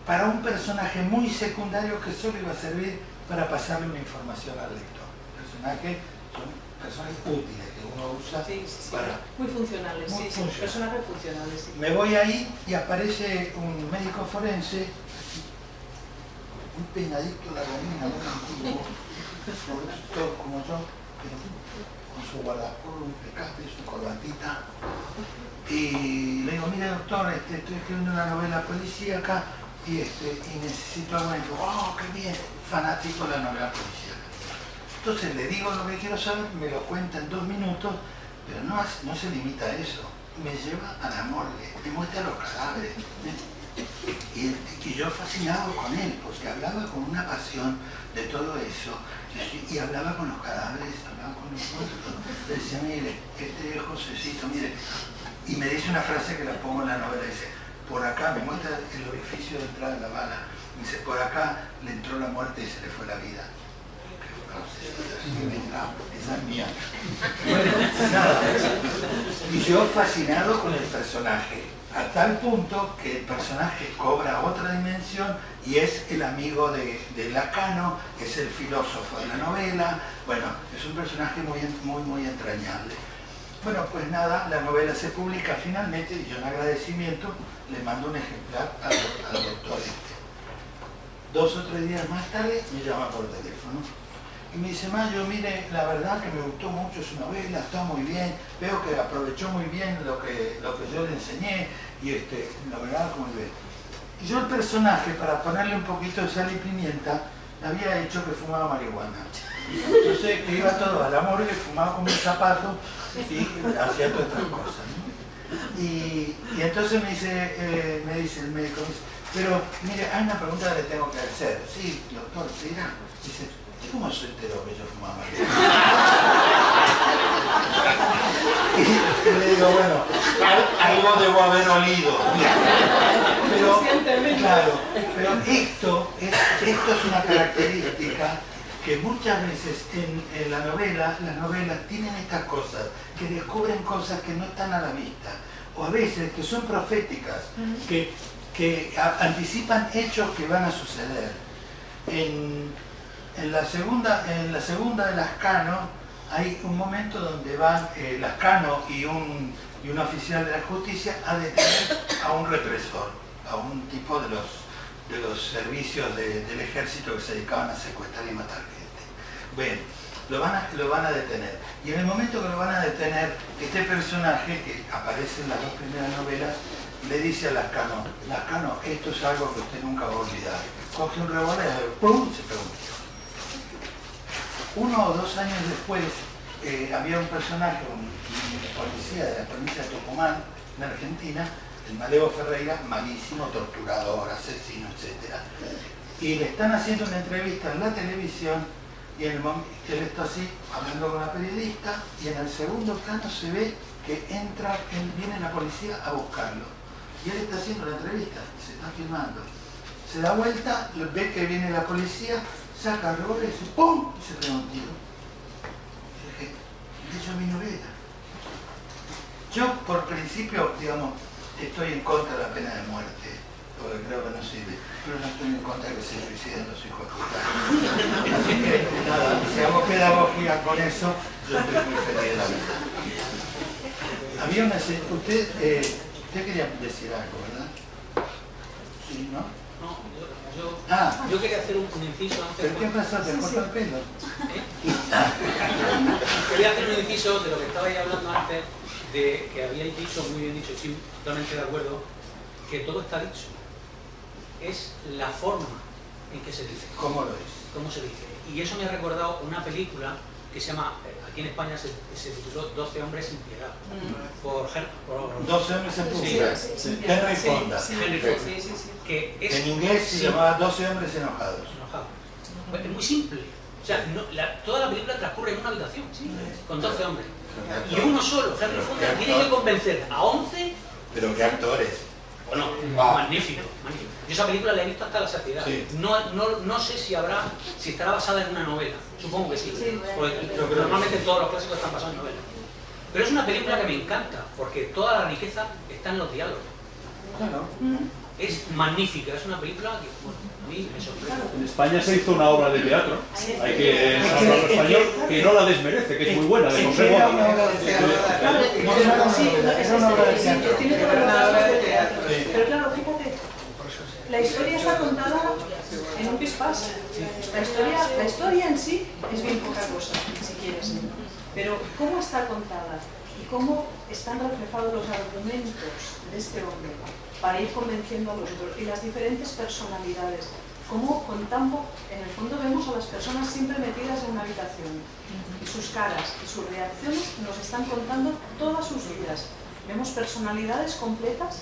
para un personaje muy secundario que solo iba a servir para pasarle una información al lector. Son personajes útiles que uno usa para... Muy funcionales, muy sí, funcionales. Personajes funcionales, sí. Me voy ahí y aparece un médico forense, un peinadito de la gomina, muy antiguo, todo como yo, pero con su guardapolvo impecable, su corbatita. Y le digo, mire doctor, estoy escribiendo una novela policíaca y necesito alguna información. ¡Oh, qué bien! Fanático de la novela policíaca. Entonces le digo lo que quiero saber, me lo cuenta en 2 minutos, pero no se limita a eso. Me lleva a la morgue, me muestra los cadáveres. Y yo fascinado con él, porque hablaba con una pasión de todo eso, y hablaba con los cadáveres, hablaba con los muertos. Le decía, mire, Josecito, mire, y me dice una frase que la pongo en la novela, dice, por acá, me muestra el orificio de entrada de la bala, me dice, por acá le entró la muerte y se le fue la vida. Esa es mía. Bueno, nada. Y yo fascinado con el personaje, a tal punto que el personaje cobra otra dimensión y es el amigo de Lascano, es el filósofo de la novela. Bueno, es un personaje muy entrañable. Bueno, pues nada, la novela se publica finalmente y yo en agradecimiento le mando un ejemplar al doctor 2 o 3 días más tarde me llama por teléfono y me dice, Mayo, mire, la verdad que me gustó mucho su novela, está muy bien, veo que aprovechó muy bien lo que yo le enseñé y la verdad muy bien. Y yo el personaje, para ponerle un poquito de sal y pimienta, le había dicho que fumaba marihuana. Entonces que iba todo a la morgue, fumaba como un zapato y hacía todas estas cosas, ¿no? Y entonces me dice el médico, pero mire, hay una pregunta que le tengo que hacer. Sí, doctor, dirá. Dice, ¿cómo se enteró que yo fumaba marihuana? Y le digo, bueno, algo debo haber olido. Pero, claro, pero esto es una característica que muchas veces en la novela, las novelas tienen estas cosas, que descubren cosas que no están a la vista, o a veces que son proféticas, que anticipan hechos que van a suceder. En la segunda de Lascano hay un momento donde van Lascano y un oficial de la justicia a detener a un represor, a un tipo de los servicios del ejército que se dedicaban a secuestrar y matar gente. Bueno, lo van a detener. Y en el momento que lo van a detener, este personaje que aparece en las 2 primeras novelas, le dice a Lascano, Lascano, esto es algo que usted nunca va a olvidar. Coge un revólver, ¡pum!, se pega un tiro. 1 o 2 años después, había un personaje, un policía de la provincia de Tucumán, en Argentina, el Malevo Ferreira, malísimo, torturador, asesino, etc. Y le están haciendo una entrevista en la televisión y en el momento que él está así, hablando con la periodista, y en el segundo plano se ve que viene la policía a buscarlo. Y él está haciendo la entrevista, se está filmando. Se da vuelta, ve que viene la policía, saca el revólver y dice ¡pum! Y se pega un tiro. Y dije, de hecho mi novela. Yo por principio, digamos, estoy en contra de la pena de muerte, porque creo que no sirve, pero no estoy en contra de que se suiciden los hijos de puta. Así que nada, si hago pedagogía con eso, yo estoy muy feliz de la vida. Había una... Usted quería decir algo, ¿verdad? Sí, ¿no? No, yo quería hacer un inciso antes. ¿Pero qué pasa? ¿Te corta el pelo? Quería hacer un inciso de lo que estabais hablando antes, de que habíais dicho, muy bien dicho, estoy totalmente de acuerdo, que todo está dicho. Es la forma en que se dice. ¿Cómo lo es? ¿Cómo se dice? Y eso me ha recordado una película que se llama, aquí en España se tituló 12 hombres sin piedad, por 12 hombres en piedad. Henry Fonda. Que es, en inglés se llamaba 12 hombres enojados. Pues es muy simple. O sea, toda la película transcurre en una habitación, con 12 hombres. Y uno solo, Henry Fonda, tiene que convencer a 11. Pero qué actores. Bueno, magnífico, magnífico. Yo esa película la he visto hasta la saciedad. Sí. No sé si estará basada en una novela. Supongo que sí. Porque normalmente todos los clásicos están basados en novelas. Pero es una película que me encanta, porque toda la riqueza está en los diálogos. Claro. Es magnífica, es una película que, bueno, a mí me sorprende. En España se hizo una obra de teatro, hay que hablarlo español, que no la desmerece, que es muy buena, de José Boada. Es una obra de teatro. Tiene que ver una obra de teatro. Pero claro, fíjate, la historia está contada en un pispás. La historia en sí es bien poca cosa, si quieres. Pero cómo está contada y cómo están reflejados los argumentos de este hombre para ir convenciendo a los otros y las diferentes personalidades. Cómo contamos, en el fondo vemos a las personas siempre metidas en una habitación y sus caras y sus reacciones nos están contando todas sus vidas. Vemos personalidades completas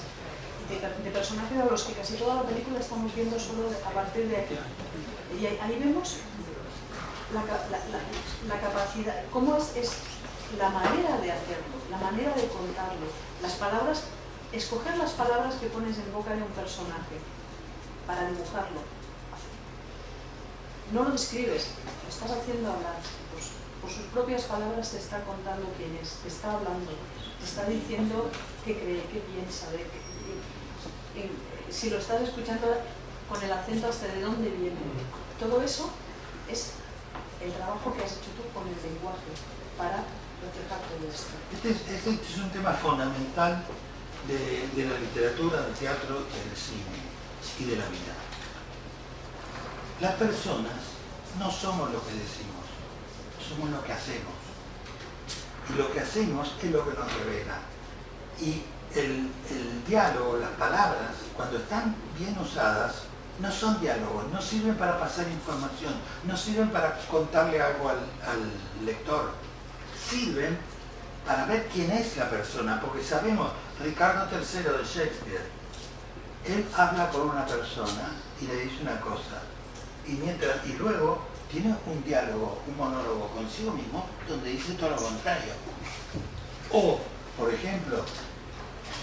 de personajes a los que casi toda la película estamos viendo solo a partir de aquí. Y ahí vemos la capacidad, cómo es la manera de hacerlo, la manera de contarlo, las palabras, escoger las palabras que pones en boca de un personaje para dibujarlo. No lo describes, lo estás haciendo hablar. Pues, por sus propias palabras te está contando quién es, te está hablando, te está diciendo qué cree, qué piensa, si lo estás escuchando con el acento hasta de dónde viene. Todo eso es el trabajo que has hecho tú con el lenguaje para reflejar todo esto. Este es un tema fundamental de la literatura, del teatro, del cine y de la vida. Las personas no somos lo que decimos, somos lo que hacemos. Y lo que hacemos es lo que nos revela. Y el diálogo, las palabras, cuando están bien usadas, no son diálogos, no sirven para pasar información, no sirven para contarle algo al lector. Sirven para ver quién es la persona, porque sabemos, Ricardo III de Shakespeare, él habla con una persona y le dice una cosa, y luego tiene un diálogo, un monólogo consigo mismo, donde dice todo lo contrario. O, por ejemplo,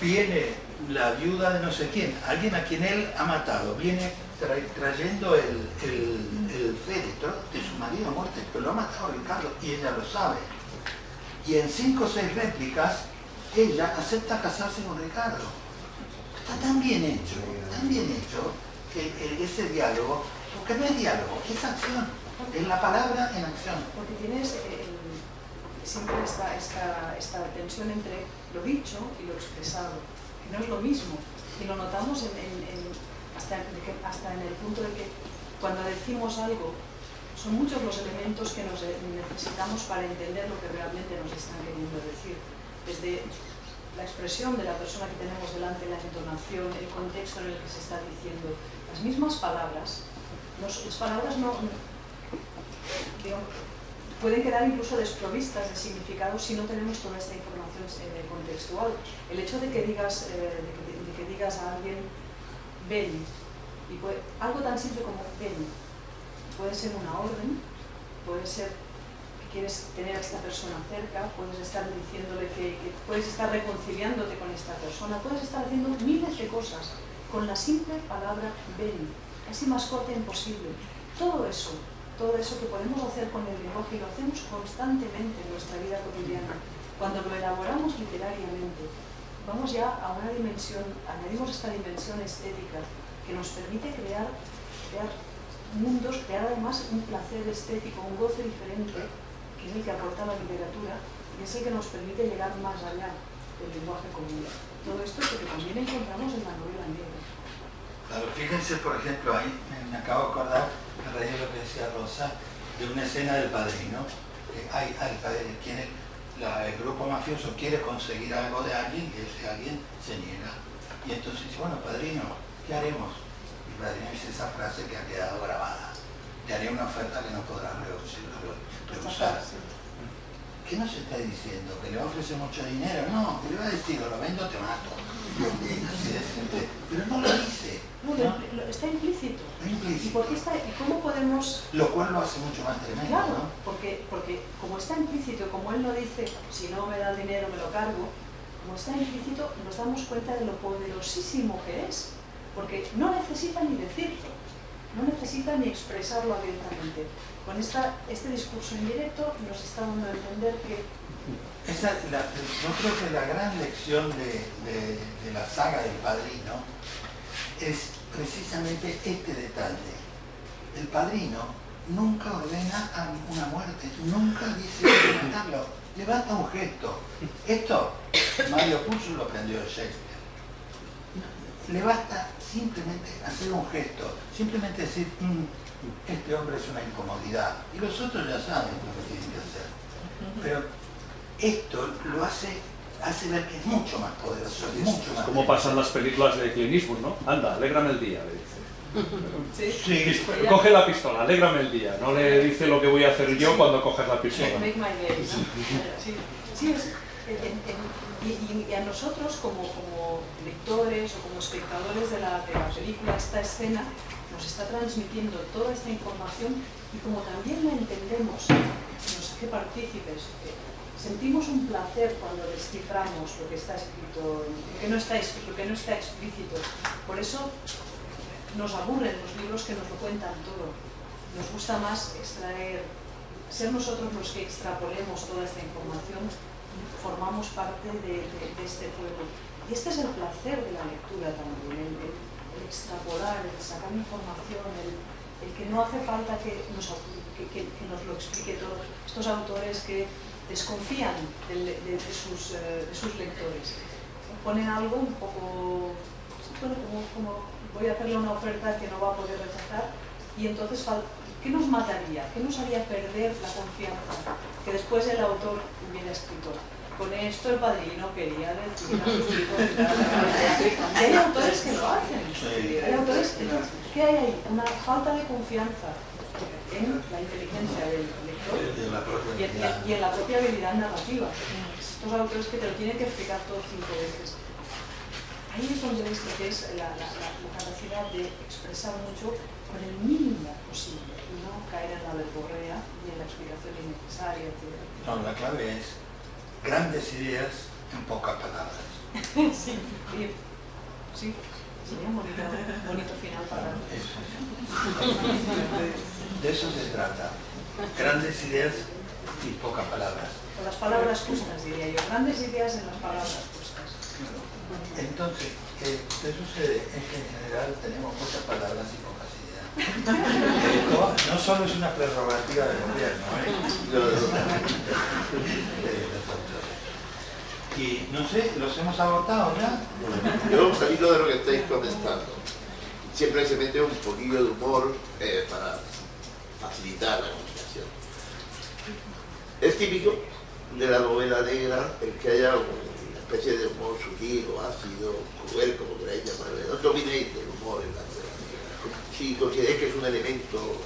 viene la viuda de no sé quién, alguien a quien él ha matado, viene trayendo el féretro de su marido muerto, que lo ha matado Ricardo, y ella lo sabe. Y en 5 o 6 réplicas, ella acepta casarse con Ricardo. Está tan bien hecho, que ese diálogo, porque no es diálogo, es acción, es la palabra en acción. Porque tienes siempre esta tensión entre lo dicho y lo expresado, que no es lo mismo, y lo notamos hasta en el punto de que cuando decimos algo, son muchos los elementos que necesitamos para entender lo que realmente nos están queriendo decir. Desde la expresión de la persona que tenemos delante, la entonación, el contexto en el que se está diciendo. Las mismas palabras, las palabras pueden quedar incluso desprovistas de significado si no tenemos toda esta información contextual. El hecho de que digas, a alguien, ven, y algo tan simple como ven, puede ser una orden, puede ser que quieres tener a esta persona cerca, puedes estar diciéndole que puedes estar reconciliándote con esta persona, puedes estar haciendo miles de cosas con la simple palabra ven, casi más corta imposible. Todo eso que podemos hacer con el lenguaje, y lo hacemos constantemente en nuestra vida cotidiana, cuando lo elaboramos literariamente, vamos ya a una dimensión, añadimos esta dimensión estética que nos permite crear mundos, crear además un placer estético, un goce diferente, que es el que aporta la literatura y es el que nos permite llegar más allá del lenguaje común. Todo esto es lo que también encontramos en la novela negra. Claro, fíjense, por ejemplo, ahí me acabo de acordar, a raíz de lo que decía Rosa, de una escena del Padrino, que el grupo mafioso quiere conseguir algo de alguien y ese alguien se niega. Y entonces dice, bueno, Padrino, ¿qué haremos? Y el Padrino dice esa frase que ha quedado grabada. te haré una oferta que no podrás rehusar. ¿Qué nos está diciendo? ¿Que le va a ofrecer mucho dinero? No, que le va a decir, o lo vendo o te mato. Así de simple. Pero no lo dice. No, está implícito. Está implícito. ¿Y por qué está, y cómo podemos...? Lo cual lo hace mucho más tremendo, claro, ¿no? porque como está implícito, como él no dice, si no me da el dinero me lo cargo, como está implícito nos damos cuenta de lo poderosísimo que es, porque no necesita ni decirlo, no necesita ni expresarlo abiertamente. Con este discurso indirecto nos está dando a entender que... yo creo que la gran lección de la saga del Padrino es precisamente este detalle. El Padrino nunca ordena a una muerte, nunca dice que hay que matarlo, le basta un gesto. Esto Mario Puzo lo aprendió de Shakespeare. Le basta simplemente hacer un gesto, simplemente decir, este hombre es una incomodidad, y los otros ya saben lo que tienen que hacer. Pero esto lo hace ver que es mucho más poderoso, mucho más. Como pasan las películas de Clint Eastwood, ¿no? Anda, alégrame el día, le dice. Sí. Coge la pistola, alégrame el día. No le dice lo que voy a hacer yo cuando coges la pistola. Make my day, ¿no? Sí, y a nosotros como lectores o como espectadores de la película, esta escena nos está transmitiendo toda esta información, y como también la entendemos, nos hace partícipes. Sentimos un placer cuando desciframos lo que está escrito, lo que no está explícito. Por eso nos aburren los libros que nos lo cuentan todo. Nos gusta más ser nosotros los que extrapolemos toda esta información, formamos parte de este pueblo. Y este es el placer de la lectura también, el extrapolar, el sacar información, el que no hace falta que nos lo explique todo. Estos autores que desconfían de sus lectores, ponen algo un poco, bueno, como voy a hacerle una oferta que no va a poder rechazar, y entonces, ¿qué nos mataría? ¿Qué nos haría perder la confianza que después el autor hubiera escrito? Con esto el Padrino quería decir a sus hijos. Hay autores que lo hacen. Hay autores que hay ahí una falta de confianza en la inteligencia del lector y en la propia habilidad narrativa. Estos autores que te lo tienen que explicar todo 5 veces. Ahí es donde veis que es la capacidad de expresar mucho con el mínimo posible y no caer en la verborrea y en la explicación innecesaria, etc. No, la clave es grandes ideas en pocas palabras. Sí, bien. Sí, sería un bonito final para... Eso. De eso se trata. Grandes ideas y pocas palabras. Con las palabras justas, diría yo. Grandes ideas en las palabras justas. Entonces, ¿qué sucede? Es que en general tenemos muchas palabras y pocas ideas. Esto no solo es una prerrogativa del gobierno, Y no sé, ¿los hemos agotado ya? Yo, salido de lo que estáis comentando, siempre se mete un poquillo de humor para facilitar la comunicación. Es típico de la novela negra el que haya una especie de humor sutil o ácido, cruel, como queráis llamarle. No dominéis del humor en la novela negra. Si consideráis que es un elemento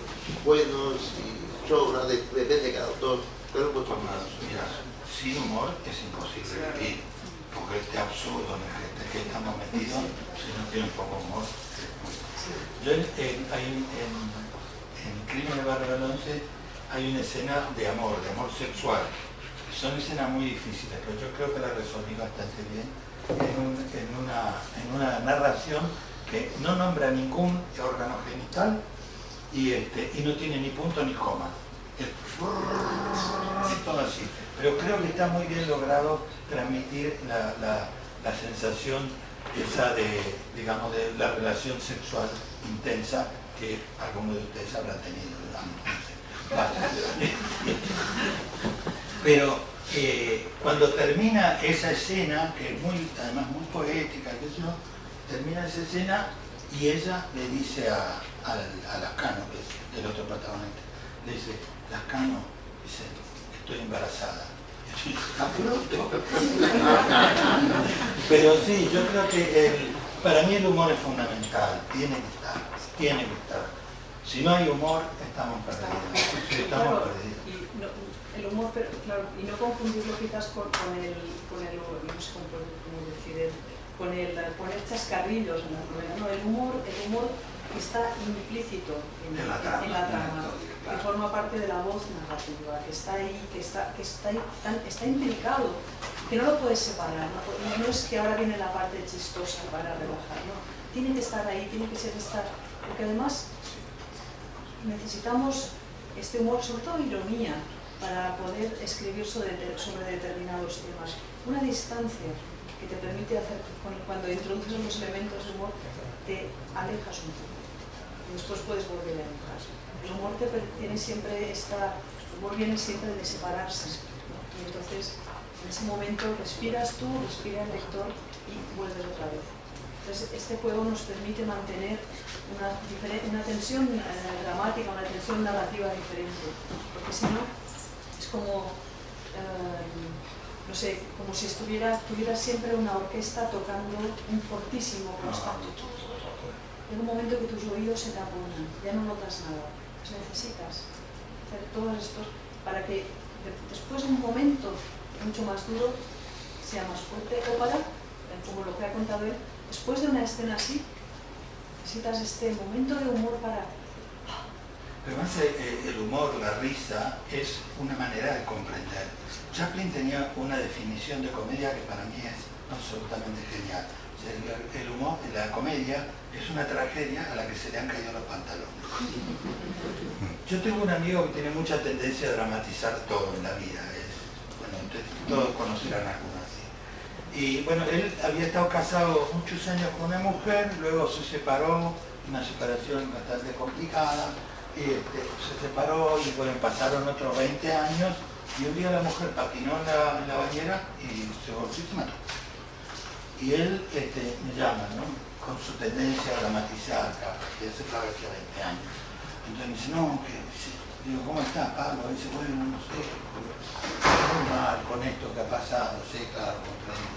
bueno, si sobra, depende de cada autor, pero mucho más. Mira, sin humor es imposible vivir, porque este absurdo en el que estamos metidos, si no tiene un poco de humor. Yo en Crimen de Barrio del 11 hay una escena de amor sexual. Son escenas muy difíciles, pero yo creo que la resolví bastante bien en una narración que no nombra ningún órgano genital y no tiene ni punto ni coma. Es todo así. Pero creo que está muy bien logrado transmitir la sensación esa digamos, de la relación sexual intensa que algunos de ustedes habrán tenido, Pero cuando termina esa escena, que es además muy poética, termina esa escena y ella le dice a Lascano, que es el otro protagonista, le dice, Lascano, dice, estoy embarazada. Pero sí, yo creo que para mí el humor es fundamental, tiene que estar. Si no hay humor, estamos perdidos. Sí, estamos perdidos. Y no, el humor, pero claro, y no confundirlo quizás con el no sé cómo decir, con el poner chascarrillos en la novela. No, el humor está implícito en la trama, que forma parte de la voz narrativa, que está ahí, que está implicado, que no lo puedes separar, no es que ahora viene la parte chistosa para relajar, no, tiene que estar ahí, tiene que ser porque además necesitamos este humor, sobre todo ironía, para poder escribir sobre determinados temas, una distancia que te permite hacer, cuando introduces los elementos de humor, te alejas un poco. Y después puedes volver a entrar. El humor viene siempre de separarse, ¿no? Y entonces en ese momento respiras tú, respira el lector y vuelves otra vez. Entonces este juego nos permite mantener una tensión dramática, una tensión narrativa diferente, porque si no es como no sé, como si tuviera siempre una orquesta tocando un fortísimo constante. En un momento que tus oídos se taponan, ya no notas nada. Pues necesitas hacer todos estos para que después de un momento mucho más duro sea más fuerte, o para, como lo que ha contado él, después de una escena así, necesitas este momento de humor para... Pero más el humor, la risa, es una manera de comprender. Chaplin tenía una definición de comedia que para mí es absolutamente genial. O sea, el humor, la comedia, es una tragedia a la que se le han caído los pantalones. Yo tengo un amigo que tiene mucha tendencia a dramatizar todo en la vida. Bueno, todos conocerán a alguno así. Y bueno, él había estado casado muchos años con una mujer, luego se separó, una separación bastante complicada, y se separó y bueno, pasaron otros 20 años y un día la mujer patinó en la bañera y se golpeó y se mató. Y él me llama, ¿no? Con su tendencia a dramatizar, que hace claro que 20 años. Entonces me dice, no, que digo, ¿cómo estás, Pablo? Y dice, bueno, no sé, muy mal con esto que ha pasado, sí, claro, comprendo.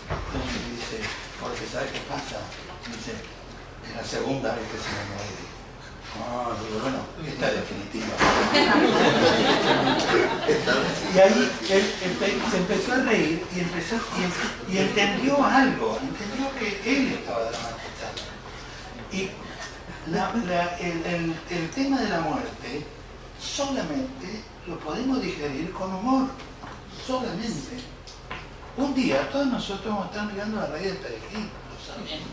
Entonces me dice, porque ¿sabes qué pasa? Me dice, es la segunda vez que se me muere. Ah, digo, bueno, esta es definitiva. Y ahí él se empezó a reír y entendió algo, entendió que él estaba dramatizando. Y el tema de la muerte solamente lo podemos digerir con humor, solamente. Un día todos nosotros vamos a estar mirando la raíz del perejil, lo sabemos.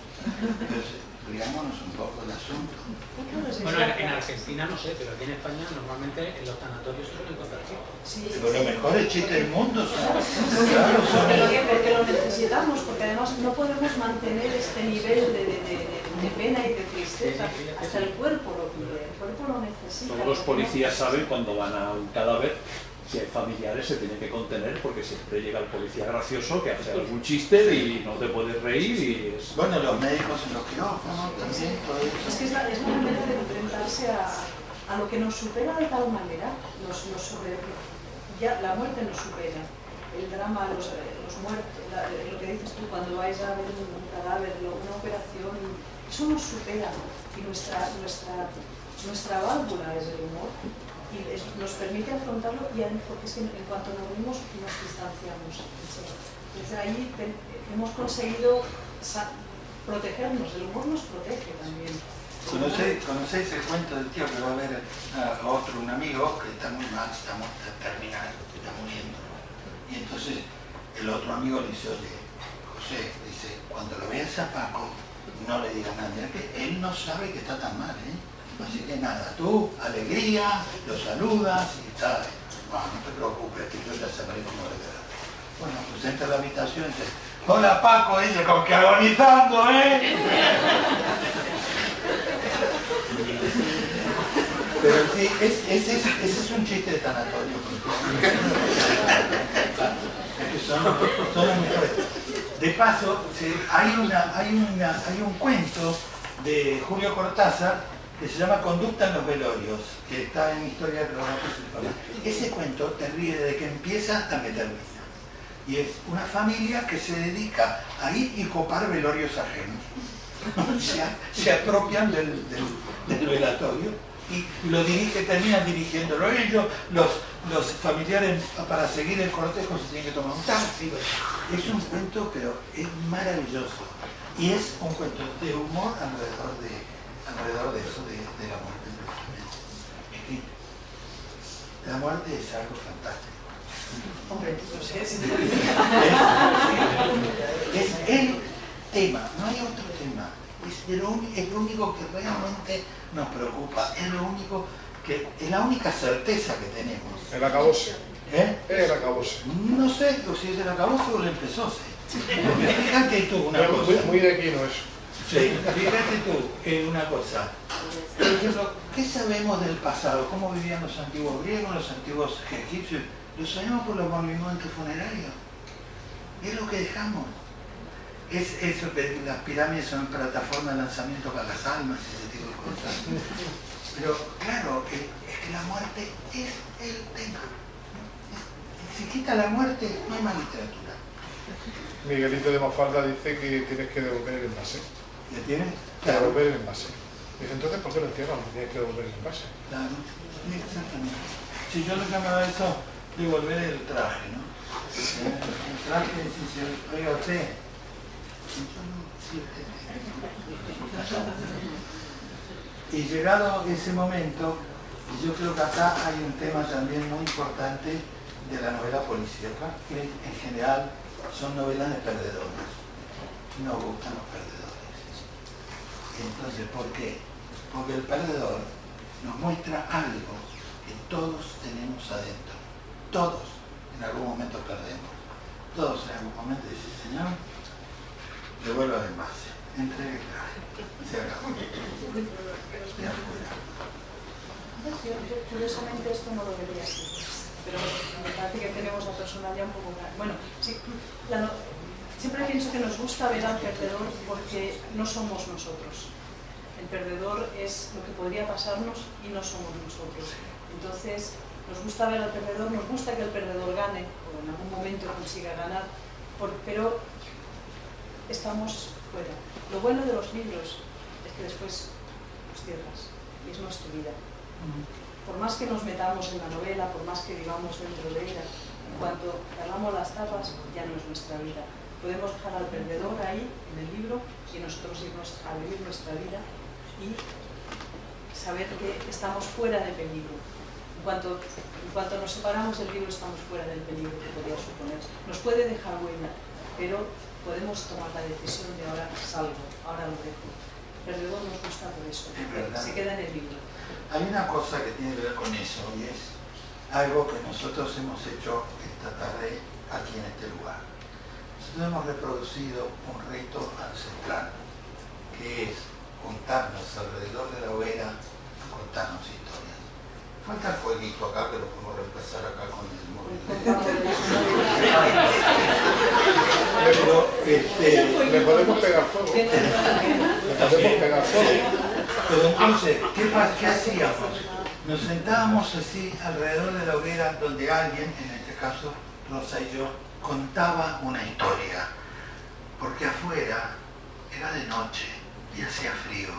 Entonces, digámonos un poco el asunto. Bueno, en Argentina no sé, pero aquí en España normalmente en los tanatorios se suelen contar chistes. Sí, pero los mejores chistes del mundo son... Porque lo necesitamos, porque además no podemos mantener este nivel de pena y de tristeza. Hasta el cuerpo lo pide, el cuerpo lo necesita. Todos los policías saben cuando van a un cadáver, si hay familiares se tienen que contener porque siempre llega el policía gracioso que hace algún chiste y no te puedes reír y es... Bueno, los médicos en los quirófanos también, todo eso. Es que es la manera de enfrentarse a lo que nos supera de tal manera, ya la muerte nos supera, el drama, los muertos, lo que dices tú cuando vais a ver un cadáver, una operación, eso nos supera y nuestra válvula es el humor. Y nos permite afrontarlo porque es que en cuanto nos vimos nos distanciamos. Desde ahí hemos conseguido protegernos, el humor nos protege también. ¿Conocéis el cuento del tío que va a ver a un amigo que está muy mal, está terminal, está muriendo? Y entonces el otro amigo le dice, oye, José, dice, cuando lo veas a Paco, no le digas nada, que él no sabe que está tan mal, ¿eh? Así que nada, tú, alegría, lo saludas y tal. Bueno, no te preocupes, que yo ya sabré cómo le queda. Bueno, pues entra a la habitación y dice, hola Paco, dice, con que agonizando, ¿eh? Pero sí, ese es un chiste de tanatorio. Son los mejores. De paso, hay un cuento de Julio Cortázar que se llama Conducta en los velorios, que está en Historia de los Ratos. Ese cuento te ríe desde que empieza hasta que termina. Y es una familia que se dedica a ir y copar velorios ajenos. Se apropian del velatorio. y lo dirige, terminan dirigiéndolo ellos, los familiares para seguir el cortejo se tienen que tomar un taxi. Es un cuento, pero es maravilloso. Y es un cuento de humor alrededor de eso, de la muerte. Es que la muerte es algo fantástico. Hombre, no sé, es el tema, no hay otro tema. Es lo único que realmente nos preocupa, es la única certeza que tenemos. El acabose. ¿Eh? El acabose. No sé si es el acabose o el empezóse. Porque fíjate tú una cosa. Muy de aquí no es. Sí, fíjate tú una cosa. Por ejemplo, ¿qué sabemos del pasado? ¿Cómo vivían los antiguos griegos, los antiguos egipcios? Lo sabemos por los monumentos funerarios. Es lo que dejamos. Es eso que las pirámides son plataformas de lanzamiento para las almas y ese tipo de cosas. Pero claro, es que la muerte es el tema. Si quita la muerte, no hay más literatura. Miguelito de Mafalda dice que tienes que devolver el envase. ¿Ya tienes? Claro. Devolver el envase. Dice, entonces, ¿por qué lo entierran? Tienes que devolver el envase. Claro, exactamente. Si yo lo llamaba eso, devolver el traje, ¿no? El traje, si se oiga usted. Y llegado ese momento, yo creo que acá hay un tema también muy importante de la novela policíaca, que en general son novelas de perdedores. No gustan los perdedores. Entonces, ¿por qué? Porque el perdedor nos muestra algo que todos tenemos adentro. Todos en algún momento perdemos. Todos en algún momento dicen, Señor, devuelva el envase, entregue el traje, se acabó. De afuera. Yo curiosamente esto no lo vería así, pero me parece que tenemos la personalidad un poco... Bueno, sí, siempre pienso que nos gusta ver al perdedor porque no somos nosotros. El perdedor es lo que podría pasarnos y no somos nosotros. Entonces, nos gusta ver al perdedor, nos gusta que el perdedor gane, o en algún momento consiga ganar, pero estamos fuera. Lo bueno de los libros es que después los cierras y es nuestra vida. Por más que nos metamos en la novela, por más que vivamos dentro de ella, en cuanto cerramos las tapas ya no es nuestra vida. Podemos dejar al perdedor ahí en el libro y nosotros irnos a vivir nuestra vida y saber que estamos fuera de peligro. En cuanto nos separamos del libro estamos fuera del peligro que podría suponer. Nos puede dejar huella, pero podemos tomar la decisión de ahora salgo, ahora lo dejo. El perdedor nos gusta por eso, se queda en el libro. Hay una cosa que tiene que ver con eso y es algo que nosotros hemos hecho esta tarde aquí en este lugar. Nosotros hemos reproducido un rito ancestral que es juntarnos alrededor de la hoguera a contarnos historias. Falta el fueguito acá, que lo podemos reemplazar acá con el móvil. Pero, le podemos pegar fuego. Le podemos pegar fuego. Pero entonces, ¿qué hacíamos? Nos sentábamos así alrededor de la hoguera donde alguien, en este caso Rosa y yo, contaba una historia. Porque afuera era de noche y hacía frío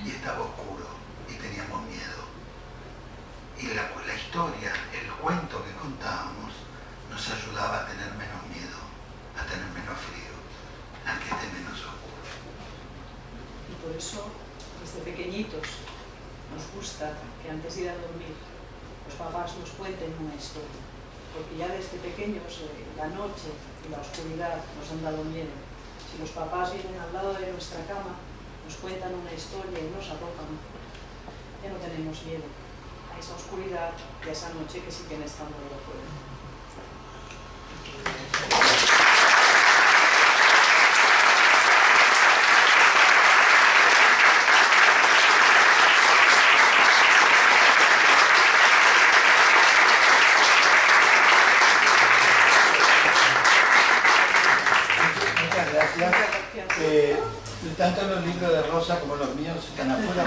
y estaba oscuro y teníamos miedo. Y la historia, el cuento que contábamos, nos ayudaba a tener menos miedo, a tener menos frío, a que esté menos oscuro. Y por eso, desde pequeñitos, nos gusta que antes de ir a dormir, los papás nos cuenten una historia. Porque ya desde pequeños, la noche y la oscuridad nos han dado miedo. Si los papás vienen al lado de nuestra cama, nos cuentan una historia y nos arropan, ya no tenemos miedo a esa oscuridad y a esa noche que siguen estando ahí afuera. Muchas gracias. Tanto los libros de Rosa como los míos están afuera.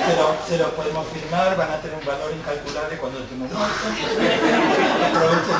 Pero se los podemos firmar, van a tener un valor incalculable cuando estemos muertos. Aprovechen